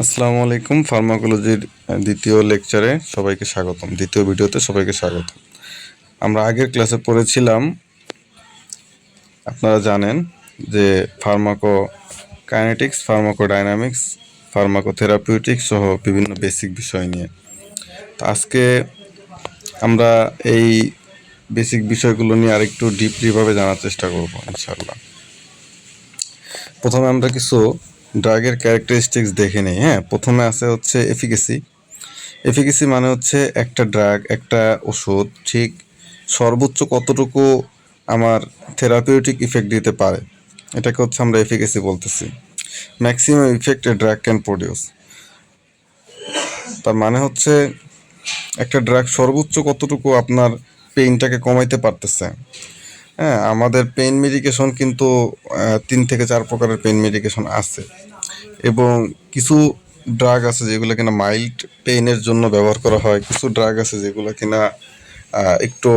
আসসালামু আলাইকুম। ফার্মাকোলজির দ্বিতীয় লেকচারে সবাইকে স্বাগতম। দ্বিতীয় ভিডিওতে সবাইকে স্বাগতম। আমরা আগের ক্লাসে পড়েছিলাম, আপনারা জানেন যে ফার্মাকোকাইনেটিক্স, ফার্মাকোডাইনামিক্স, ফার্মাকোথেরাপিউটিক্স সহ বিভিন্ন বেসিক বিষয় নিয়ে। তো আজকে আমরা এই বেসিক বিষয়গুলো নিয়ে আরেকটু ডিপলিভাবে জানার চেষ্টা করব ইনশাআল্লাহ। প্রথমে আমরা কিছু ড্রাগের ক্যারেক্টারিস্টিক্স দেখে নিই। প্রথমে আছে হচ্ছে এফিকেসি। এফিকেসি মানে হচ্ছে একটা ড্রাগ, একটা ওষুধ ঠিক সর্বোচ্চ কতটুকু আমার থেরাপিউটিক ইফেক্ট দিতে পারে, এটাকে হচ্ছে আমরা এফিকেসি বলতেছি। Maximum effect a drug can produce, তার মানে হচ্ছে একটা ড্রাগ সর্বোচ্চ কতটুকু আপনার পেইনটাকে কমাইতে পারতেছে। আমাদের পেইন মেডিকেশন কিন্তু 3 থেকে 4 প্রকারের পেইন মেডিকেশন আছে, এবং কিছু ড্রাগ আছে যেগুলো কিনা মাইল্ড পেইনের জন্য ব্যবহার করা হয়, কিছু ড্রাগ আছে যেগুলো কিনা একটু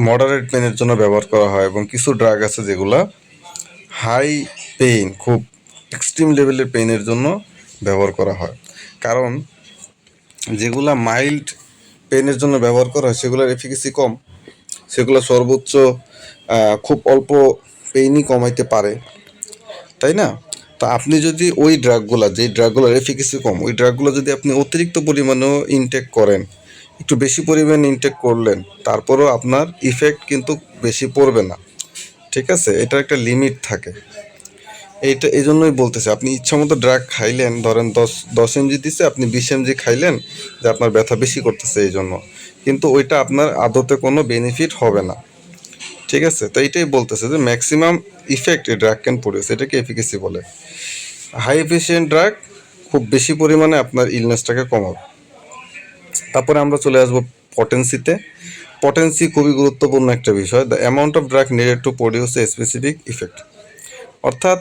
মডারেট পেইনের জন্য ব্যবহার করা হয়, এবং কিছু ড্রাগ আছে যেগুলো হাই পেইন, খুব এক্সট্রিম লেভেলের পেইনের জন্য ব্যবহার করা হয়। কারণ যেগুলা মাইল্ড পেইনের জন্য ব্যবহার করা হয় সেগুলোর এফিকেসি কম, সেগুলো সর্বোচ্চ খুব অল্প পেইনই কমাইতে পারে, তাই না? তো আপনি যদি ওই ড্রাগগুলো, যেই ড্রাগগুলোর এফিকেসি কম, ওই ড্রাগগুলো যদি আপনি অতিরিক্ত পরিমাণেও ইনটেক করেন, একটু বেশি পরিমাণ ইনটেক করলেন, তারপরেও আপনার ইফেক্ট কিন্তু বেশি পড়বে না। ঠিক আছে, এটার একটা লিমিট থাকে। এইটা এই জন্যই বলতেছে, আপনি ইচ্ছামতো ড্রাগ খাইলেন, ধরেন 10 mg দিছে, আপনি 20 mg খাইলেন, যে আপনার ব্যথা বেশি করতেছে এই জন্য, কিন্তু ওইটা আপনার আদতে কোনো বেনিফিট হবে না। ঠিক আছে, তো এইটাই বলতেছে যে maximum effect a drug can produce, এটাকে এফিকেসি বলে। হাই এফিসিয়েন্ট ড্রাগ খুব বেশি পরিমাণে আপনার ইলনেসটাকে কমাবে। তারপরে আমরা চলে আসবো পটেন্সিতে। পটেন্সি খুবই গুরুত্বপূর্ণ একটা বিষয়। The amount of drug needed to produce a specific effect, অর্থাৎ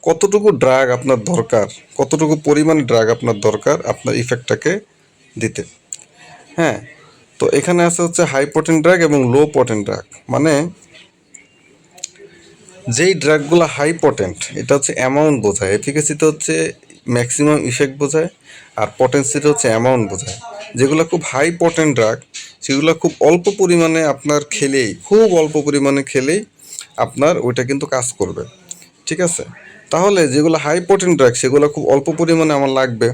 কতটুকু ড্রাগ আপনার দরকার, কতটুকু পরিমাণে ড্রাগ আপনার দরকার আপনার ইফেক্টটাকে দিতে। হ্যাঁ, তো এখানে আছে হচ্ছে হাই পটেন্ট ড্রাগ এবং লো পটেন্ট ড্রাগ। মানে যেই ড্রাগগুলো হাই পটেন্ট, এটা হচ্ছে অ্যামাউন্ট বোঝায়, এফিকেসিতে হচ্ছে ম্যাক্সিমাম ইফেক্ট বোঝায়, আর পটেন্সিতে হচ্ছে অ্যামাউন্ট বোঝায়। যেগুলো খুব হাই পটেন্ট ড্রাগ, সেগুলো খুব অল্প পরিমাণে আপনার খেলেই, খুব অল্প পরিমাণে খেলেই আপনার ওইটা কিন্তু কাজ করবে। ঠিক আছে, তাহলে যেগুলো হাই পটেন্ট ড্রাগ সেগুলো খুব অল্প পরিমাণে আমার লাগবে।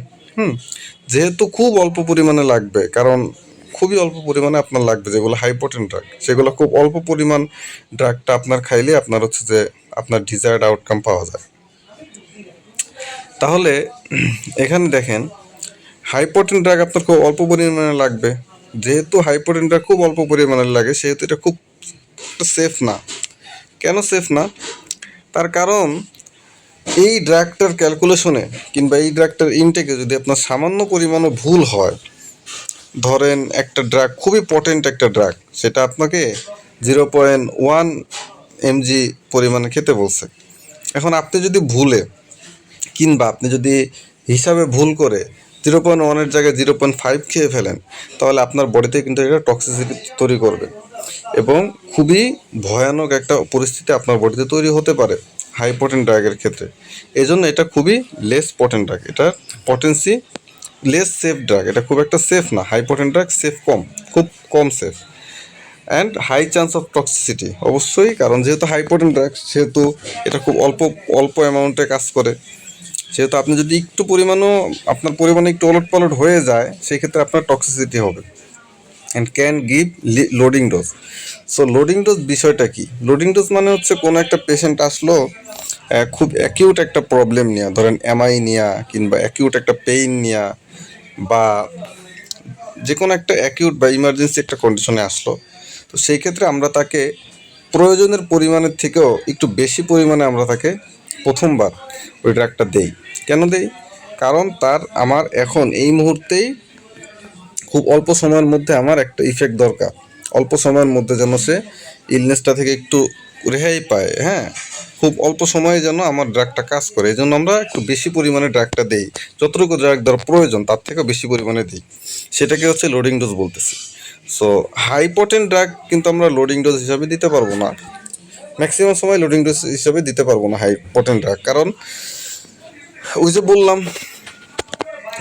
যেহেতু খুব অল্প পরিমাণে লাগবে, কারণ খুবই অল্প পরিমাণে আপনার লাগবে, যেগুলো হাই পটেন্ট ড্রাগ সেগুলো খুব অল্প পরিমাণ ড্রাগটা আপনার খাইলে আপনার হচ্ছে যে আপনার ডিজায়ার্ড আউটকাম পাওয়া যায়। তাহলে এখানে দেখেন, হাই পটেন্ট ড্রাগ আপনার খুব অল্প পরিমাণে লাগবে। যেহেতু হাই পটেন্ট ড্রাগ খুব অল্প পরিমাণে লাগে, সেহেতু এটা খুব সেফ না। কেন সেফ না? তার কারণ এই ড্রাগটার ক্যালকুলেশনে কিংবা এই ড্রাগটার ইনটেকে যদি আপনার সামান্য পরিমাণও ভুল হয়, ধরেন একটা ড্রাগ খুবই পটেন্ট একটা ড্রাগ, সেটা আপনাকে 0.1 mg পরিমাণে খেতে বলছে। এখন আপনি যদি ভুলে, কিংবা আপনি যদি হিসাবে ভুল করে 0.1-এর জায়গায় 0.5 খেয়ে ফেলেন, তাহলে আপনার বডিতে কিন্তু এটা টক্সিসিটি তৈরি করবে, এবং খুবই ভয়ানক একটা পরিস্থিতি আপনার বডিতে তৈরি হতে পারে হাই পটেন্ট ড্রাগের ক্ষেত্রে। এই জন্য এটা খুবই লেস পটেন্ট ড্রাগ, এটার পটেন্সি লেস সেফ ড্রাগ, এটা খুব একটা সেফ না। হাই পটেন্ট ড্রাগ সেফ কম, খুব কম safe, and high chance of toxicity অবশ্যই, কারণ যেহেতু হাই পটেন্ট ড্রাগ সেহেতু এটা খুব অল্প অল্প অ্যামাউন্টে কাজ করে। সেহেতু আপনি যদি একটু পরিমাণও, আপনার পরিমাণে একটু ওলট পালট হয়ে যায়, সেই ক্ষেত্রে আপনার টক্সিসিটি হবে, and can give loading dose. So loading dose বিষয়টা কি? লোডিং ডোজ মানে হচ্ছে কোনো একটা পেশেন্ট আসলো খুব অ্যাকিউট একটা প্রবলেম নিয়ে, ধরেন এমআই নিয়া, কিংবা অ্যাকিউট একটা পেইন নিয়া, বা যে কোনো একটা অ্যাকিউট বা ইমার্জেন্সি একটা কন্ডিশনে আসলো। তো সেই ক্ষেত্রে আমরা তাকে প্রয়োজনের পরিমাণের থেকেও একটু বেশি পরিমাণে আমরা তাকে প্রথমবার ওই ড্রাগটা দেই। কেন দেই? কারণ আমার এখন এই মুহূর্তেই খুব অল্প সময়ের মধ্যে আমার একটা ইফেক্ট দরকার, অল্প সময়ের মধ্যে যেন সে ইলনেসটা থেকে একটু রেহাই পায়। খুব অল্প সময়ে যেন আমার ড্রাগটা কাজ করে, এই জন্য আমরা একটু বেশি পরিমাণে ড্রাগটা দেই, যতটুকু ড্রাগ দেওয়ার প্রয়োজন তার থেকেও বেশি পরিমাণে দিই, সেটাকে হচ্ছে লোডিং ডোজ বলতেছি। সো হাই পটেন্ট ড্রাগ কিন্তু আমরা লোডিং ডোজ হিসাবে দিতে পারবো না, ম্যাক্সিমাম সময় লোডিং ডোজ হিসাবে দিতে পারবো না হাই পটেন্ট ড্রাগ, কারণ ওই যে বললাম,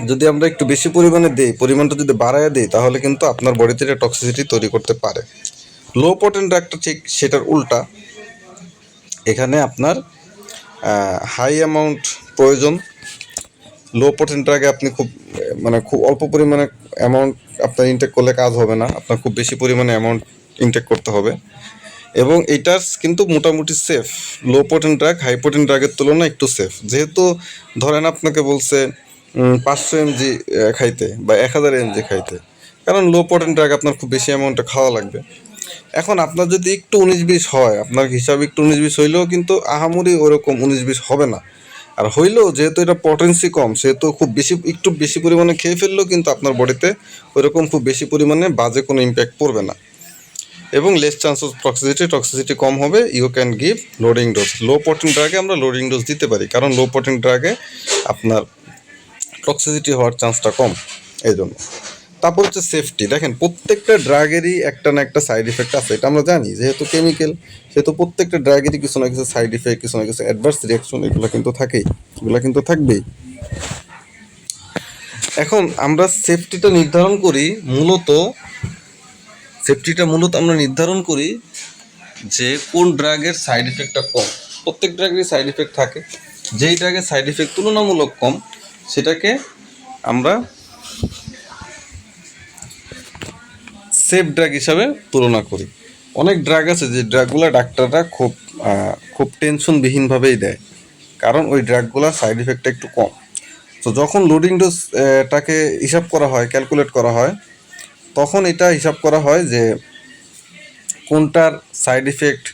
যদি আমরা একটু বেশি পরিমাণে দিই, পরিমাণটা যদি বাড়ায় দিই, তাহলে কিন্তু আপনার বডিতে এটা টক্সিসিটি তৈরি করতে পারে। লো পটেন্ট ড্রাগটা ঠিক সেটার উল্টা। এখানে আপনার হাই অ্যামাউন্ট প্রয়োজন। লো পটেন্ট ড্রাগে আপনি খুব অল্প পরিমাণে অ্যামাউন্ট আপনার ইনটেক করলে কাজ হবে না, আপনার খুব বেশি পরিমাণে অ্যামাউন্ট ইনটেক করতে হবে। এবং এইটার কিন্তু মোটামুটি সেফ। লো পটেন্ট ড্রাগ হাই পটেন্ট ড্রাগের তুলনায় একটু সেফ, যেহেতু ধরেন আপনাকে বলছে 500 mg খাইতে বা 1000 mg খাইতে, কারণ লো পটেন্ট ড্রাগ আপনার খুব বেশি অ্যামাউন্টে খাওয়া লাগবে। এখন আপনার যদি একটু 19-20 হয়, আপনার হিসাবে একটু 19-20 হইলেও কিন্তু আহামরি ওরকম 19-20 হবে না। আর হইলেও যেহেতু এটা পটেন্সি কম, সেহেতু একটু বেশি পরিমাণে খেয়ে ফেললেও কিন্তু আপনার বডিতে ওইরকম খুব বেশি পরিমাণে বাজে কোনো ইম্প্যাক্ট পড়বে না। এবং লেস চান্স অফ টক্সিসিটি কম হবে। You can give loading dose. Low potent ড্রাগে আমরা লোডিং ডোজ দিতে পারি, কারণ লো পটেন্ট ড্রাগে আপনার টক্সিসিটি হওয়ার চান্সটা কম, এই জন্য। তারপর হচ্ছে সেফটি। দেখেন, প্রত্যেকটা ড্রাগেরই একটা না একটা সাইড ইফেক্ট আছে, এটা আমরা জানি। যেহেতু কেমিক্যাল, সেহেতু প্রত্যেকটা ড্রাগেরই কিছু না কিছু সাইড ইফেক্ট, কিছু না কিছু অ্যাডভার্স রিয়াকশন এগুলো কিন্তু থাকেই, এগুলো কিন্তু থাকবেই। এখন আমরা সেফটিটা নির্ধারণ করি আমরা নির্ধারণ করি যে কোন ড্রাগের সাইড ইফেক্টটা কম। প্রত্যেক ড্রাগেরই সাইড ইফেক্ট থাকে। যেই ড্রাগের সাইড ইফেক্ট তুলনামূলক কম, সেটাকে আমরা সেফ ড্রাগ হিসাবে তুলনা করি। অনেক ড্রাগ আছে যে ড্রাগগুলো ডাক্তাররা খুব টেনশনবিহীনভাবেই দেয়, কারণ ওই ড্রাগগুলোর সাইড ইফেক্টটা একটু কম। তো যখন লোডিং ডোজ টাকে হিসাব করা হয়, ক্যালকুলেট করা হয়, তখন এটা হিসাব করা হয় যে কোনটার সাইড ইফেক্ট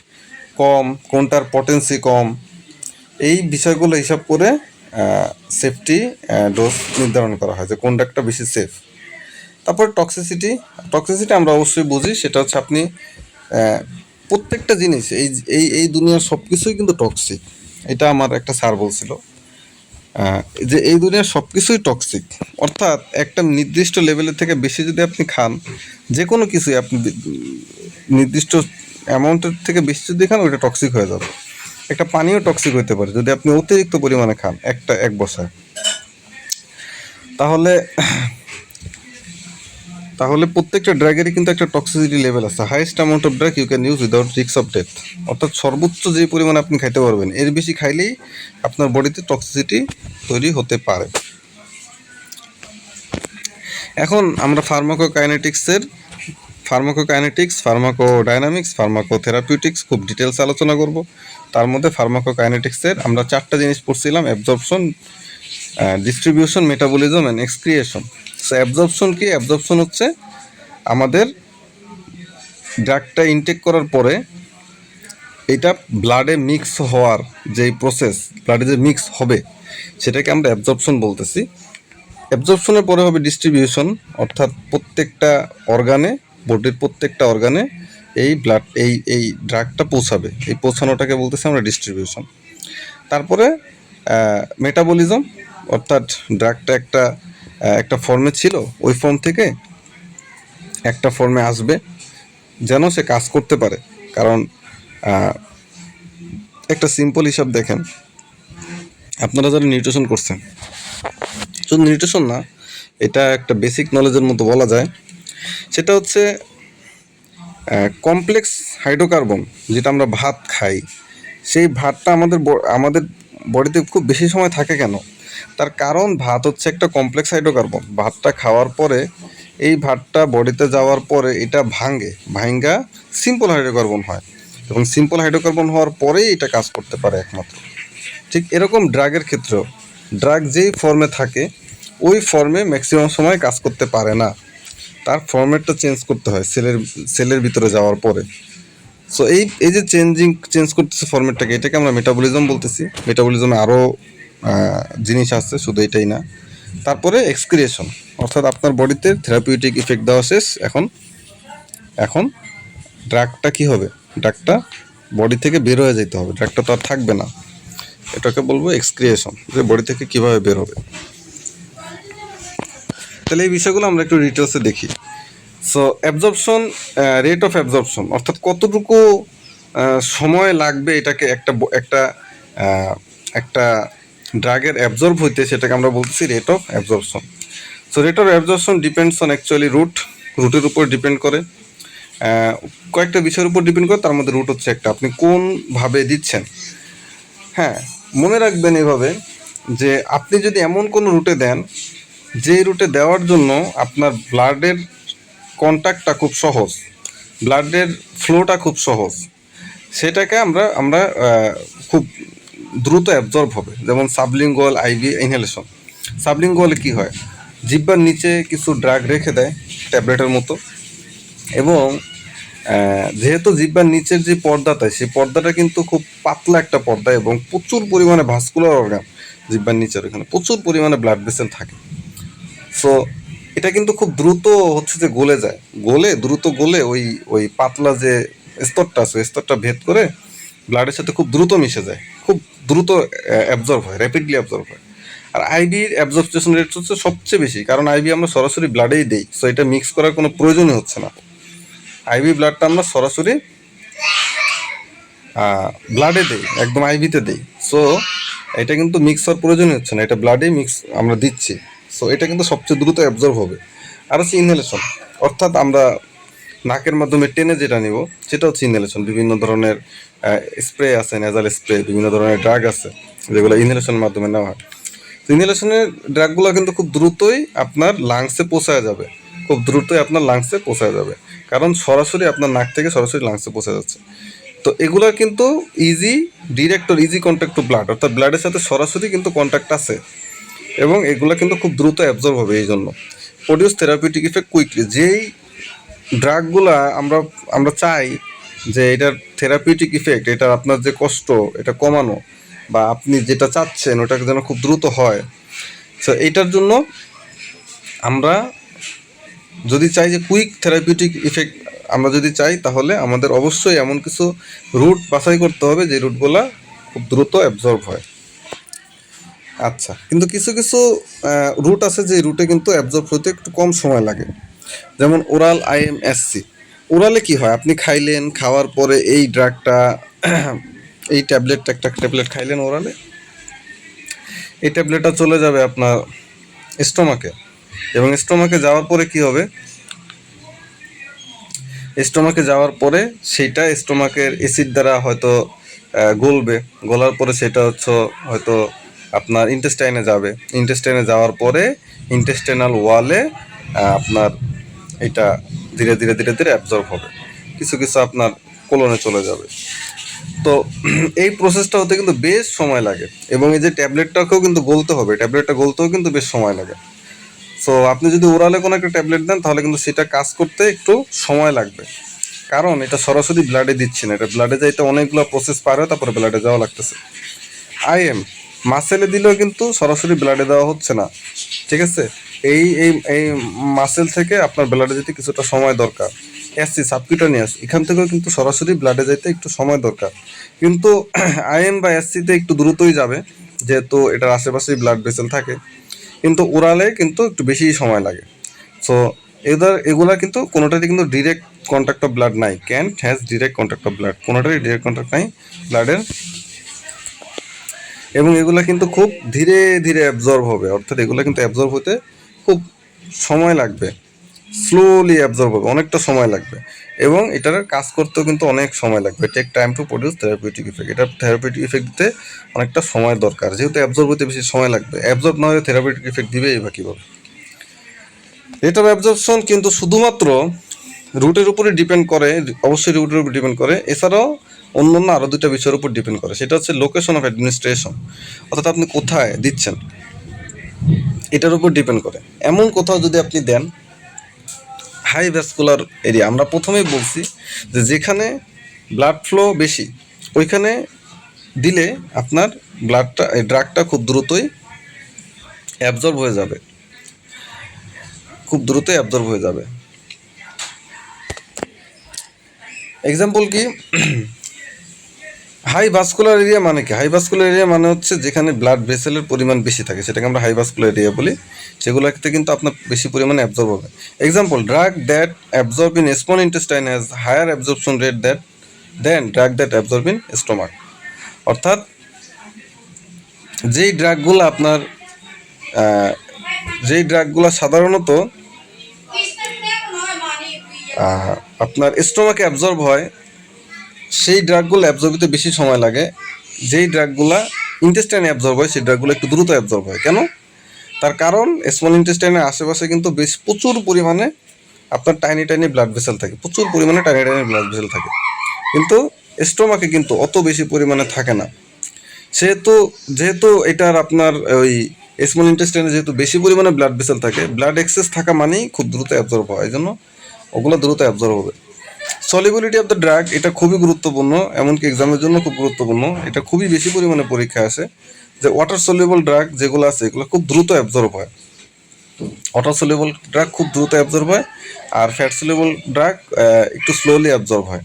কম, কোনটার পটেন্সি কম, এই বিষয়গুলো হিসাব করে সেফটি ডোজ নির্ধারণ করা হয় যে কোনটা একটা বেশি সেফ। তারপর টক্সিসিটি আমরা অবশ্যই বুঝি। সেটা হচ্ছে আপনি প্রত্যেকটা জিনিস, এই দুনিয়ার সব কিছুই কিন্তু টক্সিক। এটা আমার একটা স্যার বলছিল যে এই দুনিয়ার সব কিছুই টক্সিক। অর্থাৎ একটা নির্দিষ্ট লেভেলের থেকে বেশি যদি আপনি খান, যে কোনো কিছুই আপনি নির্দিষ্ট অ্যামাউন্টের থেকে বেশি যদি খান, ওইটা টক্সিক হয়ে যাবে। একটা পানিও টক্সিক হতে পারে যদি আপনি অতিরিক্ত পরিমাণে খান এক বসায়। তাহলে প্রত্যেকটা ড্রাগেরই কিন্তু একটা টক্সিসিটি লেভেল আছে। Highest amount of drug you can use without risk of death. অর্থাৎ সর্বোচ্চ যে পরিমাণে আপনি খাইতে পারবেন, এর বেশি খাইলেই আপনার বডিতে টক্সিসিটি তৈরি হতে পারে। এখন আমরা ফার্মাকোডাইনামিক্স, ফার্মাকোথেরাপিউটিক্স খুব ডিটেলস আলোচনা করব। তার মধ্যে ফার্মাকোকাইনেটিক্সের আমরা 4টা জিনিস পড়ছিলাম: absorption, distribution, metabolism and excoriation. So absorption কি? অ্যাবজর্পশন হচ্ছে আমাদের ড্রাগটা ইনটেক করার পরে এটা ব্লাডে মিক্স হওয়ার যেই প্রসেস, ব্লাডে যে মিক্স হবে, সেটাকে আমরা অ্যাবজর্পশন বলতেছি। অ্যাবজর্পশনের পরে হবে ডিস্ট্রিবিউশন, অর্থাৎ প্রত্যেকটা অর্গানে, বডির প্রত্যেকটা অর্গানে এই ড্রাগটা পৌঁছাবে। এই পৌঁছানোটাকে বলতেছি আমরা ডিস্ট্রিবিউশন। তারপরে মেটাবলিজম, অর্থাৎ ড্রাগটা একটা ফর্মে ছিল, ওই ফর্ম থেকে একটা ফর্মে আসবে যেন সে কাজ করতে পারে। কারণ একটা সিম্পল হিসাব দেখেন, আপনারা যারা নিউট্রিশন করছেন, শুধু নিউট্রিশন না, এটা একটা বেসিক নলেজের মতো বলা যায়। সেটা হচ্ছে কমপ্লেক্স হাইড্রোকার্বন, যেটা আমরা ভাত খাই, সেই ভাতটা আমাদের বডিতে খুব বেশি সময় থাকে কেন? তার কারণ ভাত হচ্ছে একটা কমপ্লেক্স হাইড্রোকার্বন। ভাতটা খাওয়ার পরে, এই ভাতটা বডিতে যাওয়ার পরে এটা ভাঙ্গা সিম্পল হাইড্রোকার্বন হয়, এবং সিম্পল হাইড্রোকার্বন হওয়ার পরেই এটা কাজ করতে পারে একমাত্র। ঠিক এরকম ড্রাগের ক্ষেত্রেও, ড্রাগ যেই ফর্মে থাকে ওই ফর্মে ম্যাক্সিমাম সময় কাজ করতে পারে না, তার ফর্মেটটা চেঞ্জ করতে হয় সেলের ভিতরে যাওয়ার পরে। সো এই যে চেঞ্জ করতেছে ফর্মেটটাকে, এটাকে আমরা মেটাবলিজম বলতেছি। মেটাবলিজমে আরও জিনিস আছে, শুধু এটাই না। তারপরে এক্সক্রিয়েশন, অর্থাৎ আপনার বডিতে থেরাপিউটিক ইফেক্ট দেওয়া শেষ। এখন ড্রাগটা কি হবে? ড্রাগটা বডি থেকে বের হয়ে যেতে হবে, ড্রাগটা তো আর থাকবে না। এটাকে বলবো এক্সক্রিয়েশন, যে বডি থেকে কীভাবে বের হবে। তাহলে এই বিষয়গুলো আমরা একটু ডিটেলসে দেখি। So absorption, rate of absorption, অর্থাৎ কতটুকু সময় লাগবে এটাকে একটা ড্রাগের অ্যাবজর্ব হইতে, সেটাকে আমরা বলতেছি rate of absorption. So rate of absorption depends on actually রুটের উপর ডিপেন্ড করে, কয়েকটা বিষয়ের উপর ডিপেন্ড করে, তার মধ্যে রুট হচ্ছে একটা, আপনি কোনভাবে দিচ্ছেন। হ্যাঁ, মনে রাখবেন এভাবে যে আপনি যদি এমন কোনো রুটে দেন যে রুটে দেওয়ার জন্য আপনার ব্লাডের কন্ট্যাক্টটা খুব সহজ, ব্লাডের ফ্লোটা খুব সহজ, সেটাকে আমরা খুব দ্রুত অ্যাবজর্ব হবে। যেমন সাবলিঙ্গুয়াল আইভি ইনহেলেশন। সাবলিঙ্গুয়ালে কী হয়, জিহ্বার নিচে কিছু ড্রাগ রেখে দেয় ট্যাবলেটের মতো, এবং যেহেতু জিহ্বার নিচের যে পর্দাটা, সেই পর্দাটা কিন্তু খুব পাতলা একটা পর্দা এবং প্রচুর পরিমাণে ভাস্কুলার অর্গান, জিহ্বার নিচের এখানে প্রচুর পরিমাণে ব্লাড ভেসেল থাকে। সো এটা কিন্তু খুব দ্রুত হচ্ছে যে গলে যায়, দ্রুত গলে ওই পাতলা যে স্তরটা আছে, স্তরটা ভেদ করে ব্লাডের সাথে খুব দ্রুত মিশে যায়, খুব দ্রুত অ্যাবজর্ব হয়, র্যাপিডলি অ্যাবজর্ব হয়। আর আইভির অ্যাবজর্পশন রেট হচ্ছে সবচেয়ে বেশি, কারণ আইভি আমরা সরাসরি ব্লাডেই দিই, সো এটা মিক্স করার কোনো প্রয়োজনই হচ্ছে না। আইভি ব্লাডটা আমরা সরাসরি ব্লাডে দিই, একদম আইভিতে দিই। সো এটা কিন্তু মিক্স হওয়ার প্রয়োজনই হচ্ছে না, এটা ব্লাডেই মিক্স আমরা দিচ্ছি। সো এটা কিন্তু সবচেয়ে দ্রুত অ্যাবজর্ব হবে। আর হচ্ছে ইনহেলেশন, অর্থাৎ আমরা নাকের মাধ্যমে টেনে যেটা নিব সেটা হচ্ছে ইনহেলেশন। বিভিন্ন ধরনের স্প্রে আছে, নেজাল স্প্রে, বিভিন্ন ধরনের ড্রাগ আছে যেগুলো ইনহেলেশনের মাধ্যমে নেওয়া হয়। তো ইনহেলেশনের ড্রাগগুলো কিন্তু খুব দ্রুতই আপনার লাংসে পৌঁছায় যাবে, খুব দ্রুতই আপনার লাংসে পৌঁছায় যাবে, কারণ সরাসরি আপনার নাক থেকে সরাসরি লাংসে পৌঁছে যাচ্ছে। তো এগুলো কিন্তু ইজি কন্ট্যাক্ট টু ব্লাড, অর্থাৎ ব্লাডের সাথে সরাসরি কিন্তু কন্ট্যাক্ট আছে, এবং এগুলো কিন্তু খুব দ্রুত অ্যাবজর্ব হবে। এই জন্য প্রডিউস থেরাপিউটিক ইফেক্ট কুইকলি। যেই ড্রাগগুলা আমরা চাই যে এটার থেরাপিউটিক ইফেক্ট, এটা আপনার যে কষ্ট এটা কমানো, বা আপনি যেটা চাচ্ছেন ওটাকে যেন খুব দ্রুত হয়, সো এইটার জন্য আমরা যদি চাই যে কুইক থেরাপিউটিক ইফেক্ট আমরা যদি চাই, তাহলে আমাদের অবশ্যই এমন কিছু রুট বাছাই করতে হবে যে রুটগুলা খুব দ্রুত অ্যাবজর্ব হয়। আচ্ছা, কিন্তু কিছু কিছু রুট আছে যে রুটে কিন্তু অ্যাবজর্ব হতে একটু কম সময় লাগে, যেমন ওরাল আইএমএসসি। ওরালে কি হয়, আপনি খাইলেন, খাওয়ার পরে এই ড্রাগটা এই ট্যাবলেটটা, একটা ট্যাবলেট খাইলেন ওরালে, এই ট্যাবলেটটা চলে যাবে আপনার স্টোমাকে, এবং স্টোমাকে যাওয়ার পরে কি হবে, স্টোমাকে যাওয়ার পরে সেইটা স্টোমাকের অ্যাসিড দ্বারা হয়তো গলবে, গলার পরে সেটা হচ্ছে হয়তো আপনার ইন্টেস্টাইনে যাবে, ইন্টেস্টাইনে যাওয়ার পরে ইন্টেস্টাইনাল ওয়ালে আপনার এটা ধীরে ধীরে ধীরে ধীরে অ্যাবজর্ব হবে, কিছু কিছু আপনার কোলনে চলে যাবে। তো এই প্রসেসটা হতে কিন্তু বেশ সময় লাগে, এবং এই যে ট্যাবলেটটাকেও কিন্তু গলতে হবে, ট্যাবলেটটা গলতেও কিন্তু বেশ সময় লাগে। সো আপনি যদি ওরালে কোনো একটা ট্যাবলেট দেন, তাহলে কিন্তু সেটা কাজ করতে একটু সময় লাগবে, কারণ এটা সরাসরি ব্লাডে দিচ্ছে না, এটা ব্লাডে যাইতে অনেকগুলো প্রসেস পার হয়, তারপরে ব্লাডে যাওয়া লাগতেছে। আইএম মাসেলে দিলেও কিন্তু সরাসরি ব্লাডে দেওয়া হচ্ছে না, ঠিক আছে, এই এই এই মাসেল থেকে আপনার ব্লাডে যেতে কিছুটা সময় দরকার। এসসি সাবকিউটানিয়াস, এখান থেকেও কিন্তু সরাসরি ব্লাডে যেতে একটু সময় দরকার, কিন্তু আইএম বা এসসিতে একটু দ্রুতই যাবে, যেহেতু এটার আশেপাশেই ব্লাড ভেসেল থাকে, কিন্তু ওরালে কিন্তু একটু বেশি সময় লাগে। সো এগুলা কিন্তু কোনোটারই কিন্তু ডিরেক্ট কন্ট্যাক্ট অফ ব্লাড নাই, can't has direct contact of blood, কোনোটারই ডিরেক্ট কন্ট্যাক্ট নাই ব্লাডের, এবং এগুলা কিন্তু খুব ধীরে ধীরে অ্যাবজর্ব হবে, অর্থাৎ এগুলো কিন্তু অ্যাবজর্ব হতে খুব সময় লাগবে, স্লোলি অ্যাবজর্ব হবে, অনেকটা সময় লাগবে, এবং এটার কাজ করতেও কিন্তু অনেক সময় লাগবে। Take time to produce therapeutic effect, এটা থেরাপিউটিক ইফেক্ট দিতে অনেকটা সময় দরকার, যেহেতু অ্যাবজর্ব হতে বেশি সময় লাগবে, অ্যাবজর্ব না হলে থেরাপিউটিক ইফেক্ট দিবেই বা কীভাবে। রেট অফ অ্যাবজর্পশন কিন্তু শুধুমাত্র রুটের উপরে ডিপেন্ড করে, অবশ্যই রুটের উপর ডিপেন্ড করে, এছাড়াও অন্যান্য আরও দুটো বিষয়ের উপর ডিপেন্ড করে, সেটা হচ্ছে লোকেশন অফ অ্যাডমিনিস্ট্রেশন, অর্থাৎ আপনি কোথায় দিচ্ছেন এটার উপর ডিপেন্ড করে। এমন কোথাও যদি আপনি দেন হাই ভ্যাসকুলার এরিয়া, আমরা প্রথমেই বলছি যে যেখানে ব্লাড ফ্লো বেশি ওইখানে দিলে আপনার ব্লাডটা, এই ড্রাগটা খুব দ্রুতই অ্যাবজর্ব হয়ে যাবে, খুব দ্রুতই অ্যাবজর্ব হয়ে যাবে। এক্সাম্পল কি, হাই ভাস্কুলার এরিয়া মানে কি, হাই ভাস্কুলার এরিয়া মানে হচ্ছে যেখানে ব্লাড ভেসেলের পরিমাণ বেশি থাকে, সেটাকে আমরা হাই ভাস্কুলার এরিয়া বলি, সেগুলোতে কিন্তু আপনার বেশি পরিমাণে অ্যাবজর্ব হবে। Example, drug that absorb in small intestine has higher absorption rate than drug that absorb in stomach, অর্থাৎ যেই ড্রাগগুলো আপনার যেই ড্রাগগুলো সাধারণত আপনার স্টোমাকে অ্যাবজর্ব হয়, সেই ড্রাগগুলো অ্যাবজর্ব হতে বেশি সময় লাগে। যেই ড্রাগগুলো ইন্টেস্টাইনে অ্যাবজর্ব হয় সেই ড্রাগগুলো একটু দ্রুত অ্যাবজর্ব হয়। কেন? তার কারণ স্মল ইন্টেস্টাইনের আশেপাশে কিন্তু বেশ প্রচুর পরিমাণে আপনার টাইনি টাইনি ব্লাড ভেসেল থাকে, প্রচুর পরিমাণে টাইনি টাইনি ব্লাড ভেসেল থাকে, কিন্তু স্টোমাকে কিন্তু অত বেশি পরিমাণে থাকে না। যেহেতু এটার আপনার ওই স্মল ইন্টেস্টাইনে যেহেতু বেশি পরিমাণে ব্লাড ভেসেল থাকে, ব্লাড এক্সেস থাকা মানেই খুব দ্রুত অ্যাবজর্ব হয়, এই জন্য ওগুলো দ্রুত অ্যাবজর্ব হবে। সলিবিলিটি অফ দ্য ড্রাগ এটা খুবই গুরুত্বপূর্ণ, এমনকি এক্সামের জন্য খুব গুরুত্বপূর্ণ। এটা খুবই বেশি পরিমাণে পরীক্ষায় আসে যে ওয়াটার সলিউবল ড্রাগ যেগুলো আছে এগুলো খুব দ্রুত অ্যাবজর্ব হয়। ওয়াটার সলিউবল ড্রাগ খুব দ্রুত অ্যাবজর্ব হয়, আর ফ্যাট সলিউবল ড্রাগ একটু স্লোলি অ্যাবজর্ব হয়।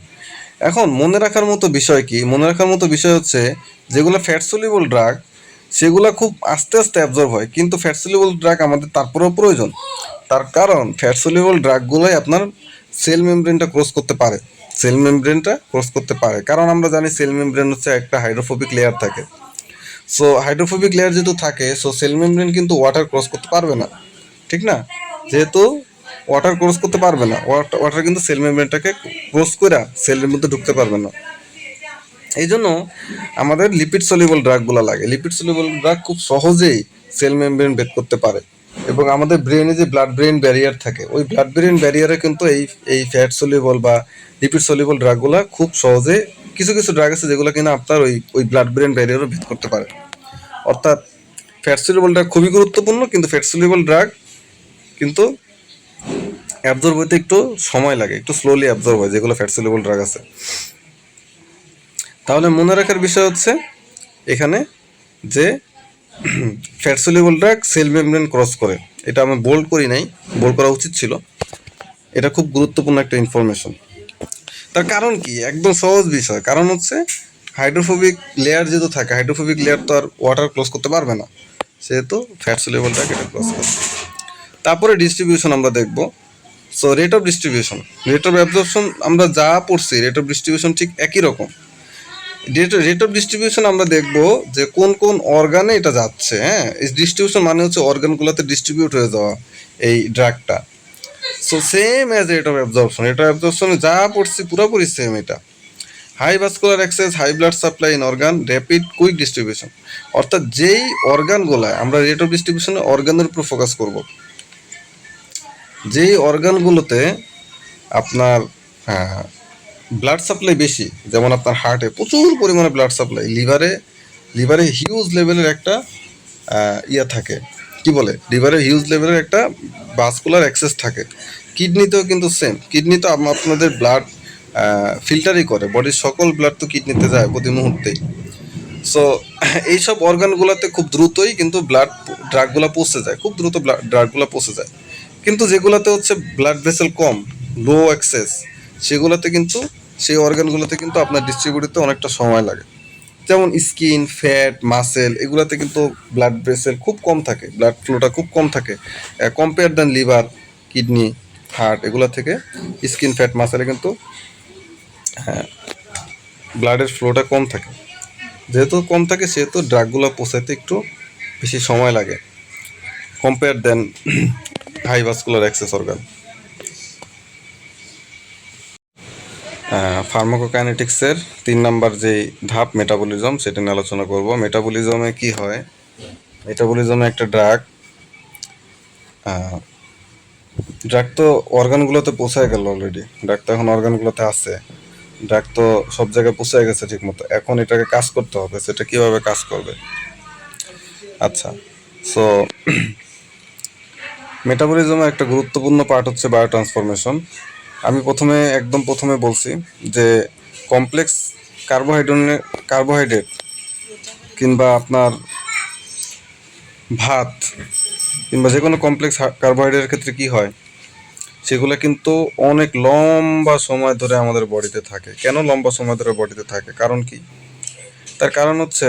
এখন মনে রাখার মতো বিষয় কি? মনে রাখার মতো বিষয় হচ্ছে যেগুলো ফ্যাট সলিউবল ড্রাগ সেগুলো খুব আস্তে আস্তে অ্যাবজর্ব হয়, কিন্তু ফ্যাট সলিউবল ড্রাগ আমাদের তারপরেও প্রয়োজন। তার কারণ ফ্যাট সলিউবল ড্রাগগুলোই আপনার সেল মেমব্রেনটা ক্রস করতে পারে, সেল মেমব্রেনটা ক্রস করতে পারে। কারণ আমরা জানি সেল মেমব্রেন হচ্ছে একটা হাইড্রোফোবিক লেয়ার থাকে। সো হাইড্রোফোবিক লেয়ার যেহেতু থাকে, সো সেল মেমব্রেন কিন্তু ওয়াটার ক্রস করতে পারবে না, ঠিক না? যেহেতু ওয়াটার ক্রস করতে পারবে না, ওয়াটার কিন্তু সেল মেমব্রেনটাকে ক্রস করে সেলের মধ্যে ঢুকতে পারবে না। এই জন্য আমাদের লিপিড সলিউবল ড্রাগগুলো লাগে। লিপিড সলিউবল ড্রাগ খুব সহজেই সেল মেমব্রেন ভেদ করতে পারে, এবং আমাদের ব্রেনে যে ব্লাড ব্রেন ব্যারিয়ার থাকে, ওই ব্লাড ব্রেন ব্যারিয়ারে কিন্তু এই ফ্যাট সলিউবল বা লিপিড সলিউবল ড্রাগগুলো খুব সহজে, কিছু কিছু ড্রাগ আছে যেগুলো কিনা আপনার ওই ব্লাড ব্রেন ব্যারিয়ারও ভেদ করতে পারে। অর্থাৎ ফ্যাট সলিউবল ড্রাগ খুবই গুরুত্বপূর্ণ, কিন্তু ফ্যাট সলিউবল ড্রাগ কিন্তু অ্যাবজর্ব হতে একটু সময় লাগে, একটু স্লোলি অ্যাবজর্ব হয় যেগুলো ফ্যাট সলিউবল ড্রাগ আছে। তাহলে মনে রাখার বিষয় হচ্ছে এখানে যে fat soluble drug cell membrane cross করে, এটা আমি বোল্ড করি নাই, বোল্ড করা উচিত ছিল। এটা খুব গুরুত্বপূর্ণ একটা ইনফরমেশন। তার কারণ কি? একদম সহজ বিষয়। কারণ হচ্ছে হাইড্রোফোবিক লেয়ার যেহেতু থাকে, হাইড্রোফোবিক লেয়ার তো আর ওয়াটার ক্লোজ করতে পারবে না, সেহেতু ফ্যাট সলিউবল ড্রাগ এটা ক্লোজ করে। তারপরে ডিস্ট্রিবিউশন আমরা দেখব। So rate of distribution, rate of absorption আমরা যা পড়ছি, রেট অফ ডিস্ট্রিবিউশন ঠিক একই রকম। রেট অফ ডিস্ট্রিবিউশন আমরা দেখব যে কোন কোন অর্গানে এটা যাচ্ছে। হ্যাঁ, এই ডিস্ট্রিবিউশন মানে হচ্ছে অর্গানগুলোতে ডিস্ট্রিবিউট হয়ে যাওয়া এই ড্রাগটা। So same as rate of absorption, rate of অ্যাবজর্পশনে যা পড়ছি পুরোপুরি সেম এটা। High vascular access, high blood supply in organ, rapid quick distribution. অর্থাৎ যেই অর্গানগুলো আমরা রেট অফ ডিস্ট্রিবিউশনে অর্গানের উপর ফোকাস করব, যেই অর্গানগুলোতে আপনার ব্লাড সাপ্লাই বেশি, যেমন আপনার হার্টে প্রচুর পরিমাণে ব্লাড সাপ্লাই, লিভারে হিউজ লেভেলের একটা ইয়া থাকে, কি বলে, লিভারে হিউজ লেভেলের একটা ভাস্কুলার অ্যাক্সেস থাকে। কিডনিতেও কিন্তু সেম, কিডনি তো আপনাদের ব্লাড ফিল্টারই করে, বডির সকল ব্লাড তো কিডনিতে যায় প্রতি মুহূর্তেই। সো এইসব অর্গানগুলোতে খুব দ্রুতই কিন্তু ব্লাড ড্রাগগুলো পৌঁছে যায়, খুব দ্রুত ড্রাগগুলো পৌঁছে যায়। কিন্তু যেগুলোতে হচ্ছে ব্লাড ভেসেল কম, লো অ্যাক্সেস, সেগুলোতে কিন্তু, সেই অর্গানগুলোতে কিন্তু আপনার ডিস্ট্রিবিউট হতে অনেকটা সময় লাগে। যেমন স্কিন, ফ্যাট, মাসেল, এগুলোতে কিন্তু ব্লাড ভেসেল খুব কম থাকে, ব্লাড ফ্লোটা খুব কম থাকে কম্পেয়ার দেন লিভার, কিডনি, হার্ট, এগুলো থেকে স্কিন, ফ্যাট, মাসেলে কিন্তু ব্লাডের ফ্লোটা কম থাকে। যেহেতু কম থাকে সেহেতু ড্রাগগুলো পৌঁছাতে একটু বেশি সময় লাগে compare then high vascular access organ. ফার্মাকোকাইনেটিক্সের 3 নাম্বার যেই ধাপ মেটাবলিজম, সেটা নিয়ে আলোচনা করব। মেটাবলিজমে কি হয়? মেটাবলিজমে একটা ড্রাগ তো অর্গানগুলোতে পৌঁছায় গেল অলরেডি, ড্রাগ তো এখন অর্গানগুলোতে আছে, ড্রাগ তো সব জায়গায় পৌঁছায় গেছে ঠিক মতো, এখন এটাকে কাজ করতে হবে। সেটা কিভাবে কাজ করবে? আচ্ছা, সো মেটাবলিজমের একটা গুরুত্বপূর্ণ পার্ট হচ্ছে বায়ো ট্রান্সফরমেশন। আমি একদম প্রথমে বলছি যে কমপ্লেক্স কার্বোহাইড্রেট কিংবা আপনার ভাত কিংবা যে কোনো কমপ্লেক্স কার্বোহাইড্রেটের ক্ষেত্রে কি হয়, সেগুলো কিন্তু অনেক লম্বা সময় ধরে আমাদের বডিতে থাকে। কেন লম্বা সময় ধরে বডিতে থাকে? কারণ কি? তার কারণ হচ্ছে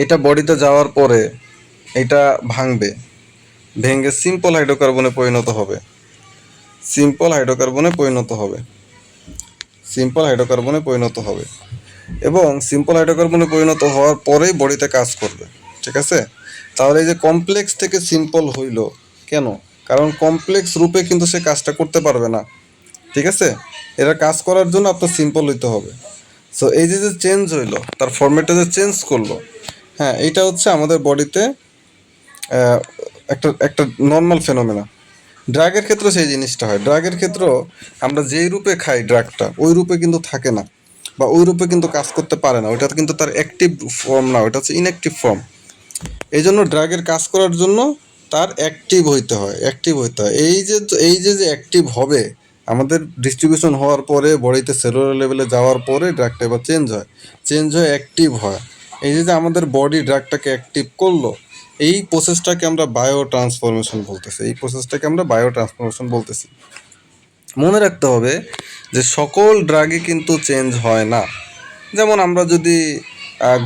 এটা বডিতে যাওয়ার পরে এটা ভেঙে সিম্পল হাইড্রোকার্বনে পরিণত হবে, সিম্পল হাইড্রোকার্বনে পরিণত হবে। এবং সিম্পল হাইড্রোকার্বনে পরিণত হওয়ার পরেই বডিতে কাজ করবে। ঠিক আছে? তাহলে এই যে কমপ্লেক্স থেকে সিম্পল হইল কেন? কারণ কমপ্লেক্স রূপে কিন্তু সে কাজটা করতে পারবে না। ঠিক আছে? এরা কাজ করার জন্য আপনার সিম্পল হইতে হবে। সো এই যে চেঞ্জ হইলো, তার ফরম্যাটটা যে চেঞ্জ করলো, হ্যাঁ, এইটা হচ্ছে আমাদের বডিতে একটা একটা নর্মাল ফেনোমেনা। ড্রাগের ক্ষেত্রে সেই জিনিসটা হয়। ড্রাগের ক্ষেত্রেও আমরা যেই রূপে খাই ড্রাগটা ওই রূপে কিন্তু থাকে না, বা ওই রূপে কিন্তু কাজ করতে পারে না। ওইটা কিন্তু তার অ্যাক্টিভ ফর্ম না, ওইটা হচ্ছে ইনঅ্যাক্টিভ ফর্ম। এই জন্য ড্রাগের কাজ করার জন্য তার অ্যাক্টিভ হইতে হয়, অ্যাক্টিভ হইতে হয়। এই যে অ্যাক্টিভ হবে, আমাদের ডিস্ট্রিবিউশন হওয়ার পরে বডিতে সেলুলার লেভেলে যাওয়ার পরে ড্রাগটা এবার চেঞ্জ হয়ে অ্যাক্টিভ হয়। এই যে আমাদের বডি ড্রাগটাকে অ্যাক্টিভ করলো, এই প্রসেসটাকে আমরা বায়ো ট্রান্সফরমেশন বলতেছি। মনে রাখতে হবে যে সকল ড্রাগই কিন্তু চেঞ্জ হয় না। যেমন আমরা যদি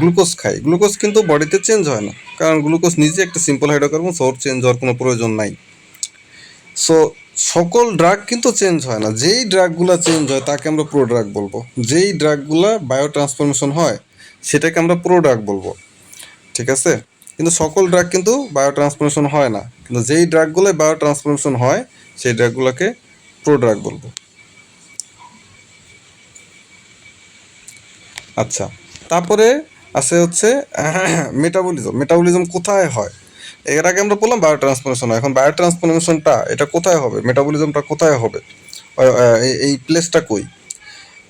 গ্লুকোজ খাই, গ্লুকোজ কিন্তু বডিতে চেঞ্জ হয় না, কারণ গ্লুকোজ নিজে একটা সিম্পল হাইড্রোকার্বন, সো চেঞ্জ হওয়ার কোনো প্রয়োজন নাই। সো সকল ড্রাগ কিন্তু চেঞ্জ হয় না। যেই ড্রাগগুলো চেঞ্জ হয় তাকে আমরা প্রোড্রাগ বলবো। যেই ড্রাগগুলো বায়ো ট্রান্সফরমেশন হয় সেটাকে আমরা প্রোড্রাগ বলবো। ঠিক আছে? কিন্তু সকল ড্রাগ কিন্তু বায়ো ট্রান্সফরমেশন হয় না, কিন্তু যেই ড্রাগগুলো বায়ো ট্রান্সফরমেশন হয় সেই ড্রাগগুলোকে প্রোড্রাগ বলবো। আচ্ছা, তারপরে আছে হচ্ছে মেটাবলিজম কোথায় হয়? এর আগে আমরা বললাম বায়ো ট্রান্সফরমেশন হয়, এখন বায়ো ট্রান্সফরমেশনটা এটা কোথায় হবে, মেটাবলিজমটা কোথায় হবে, এই প্লেসটা কই?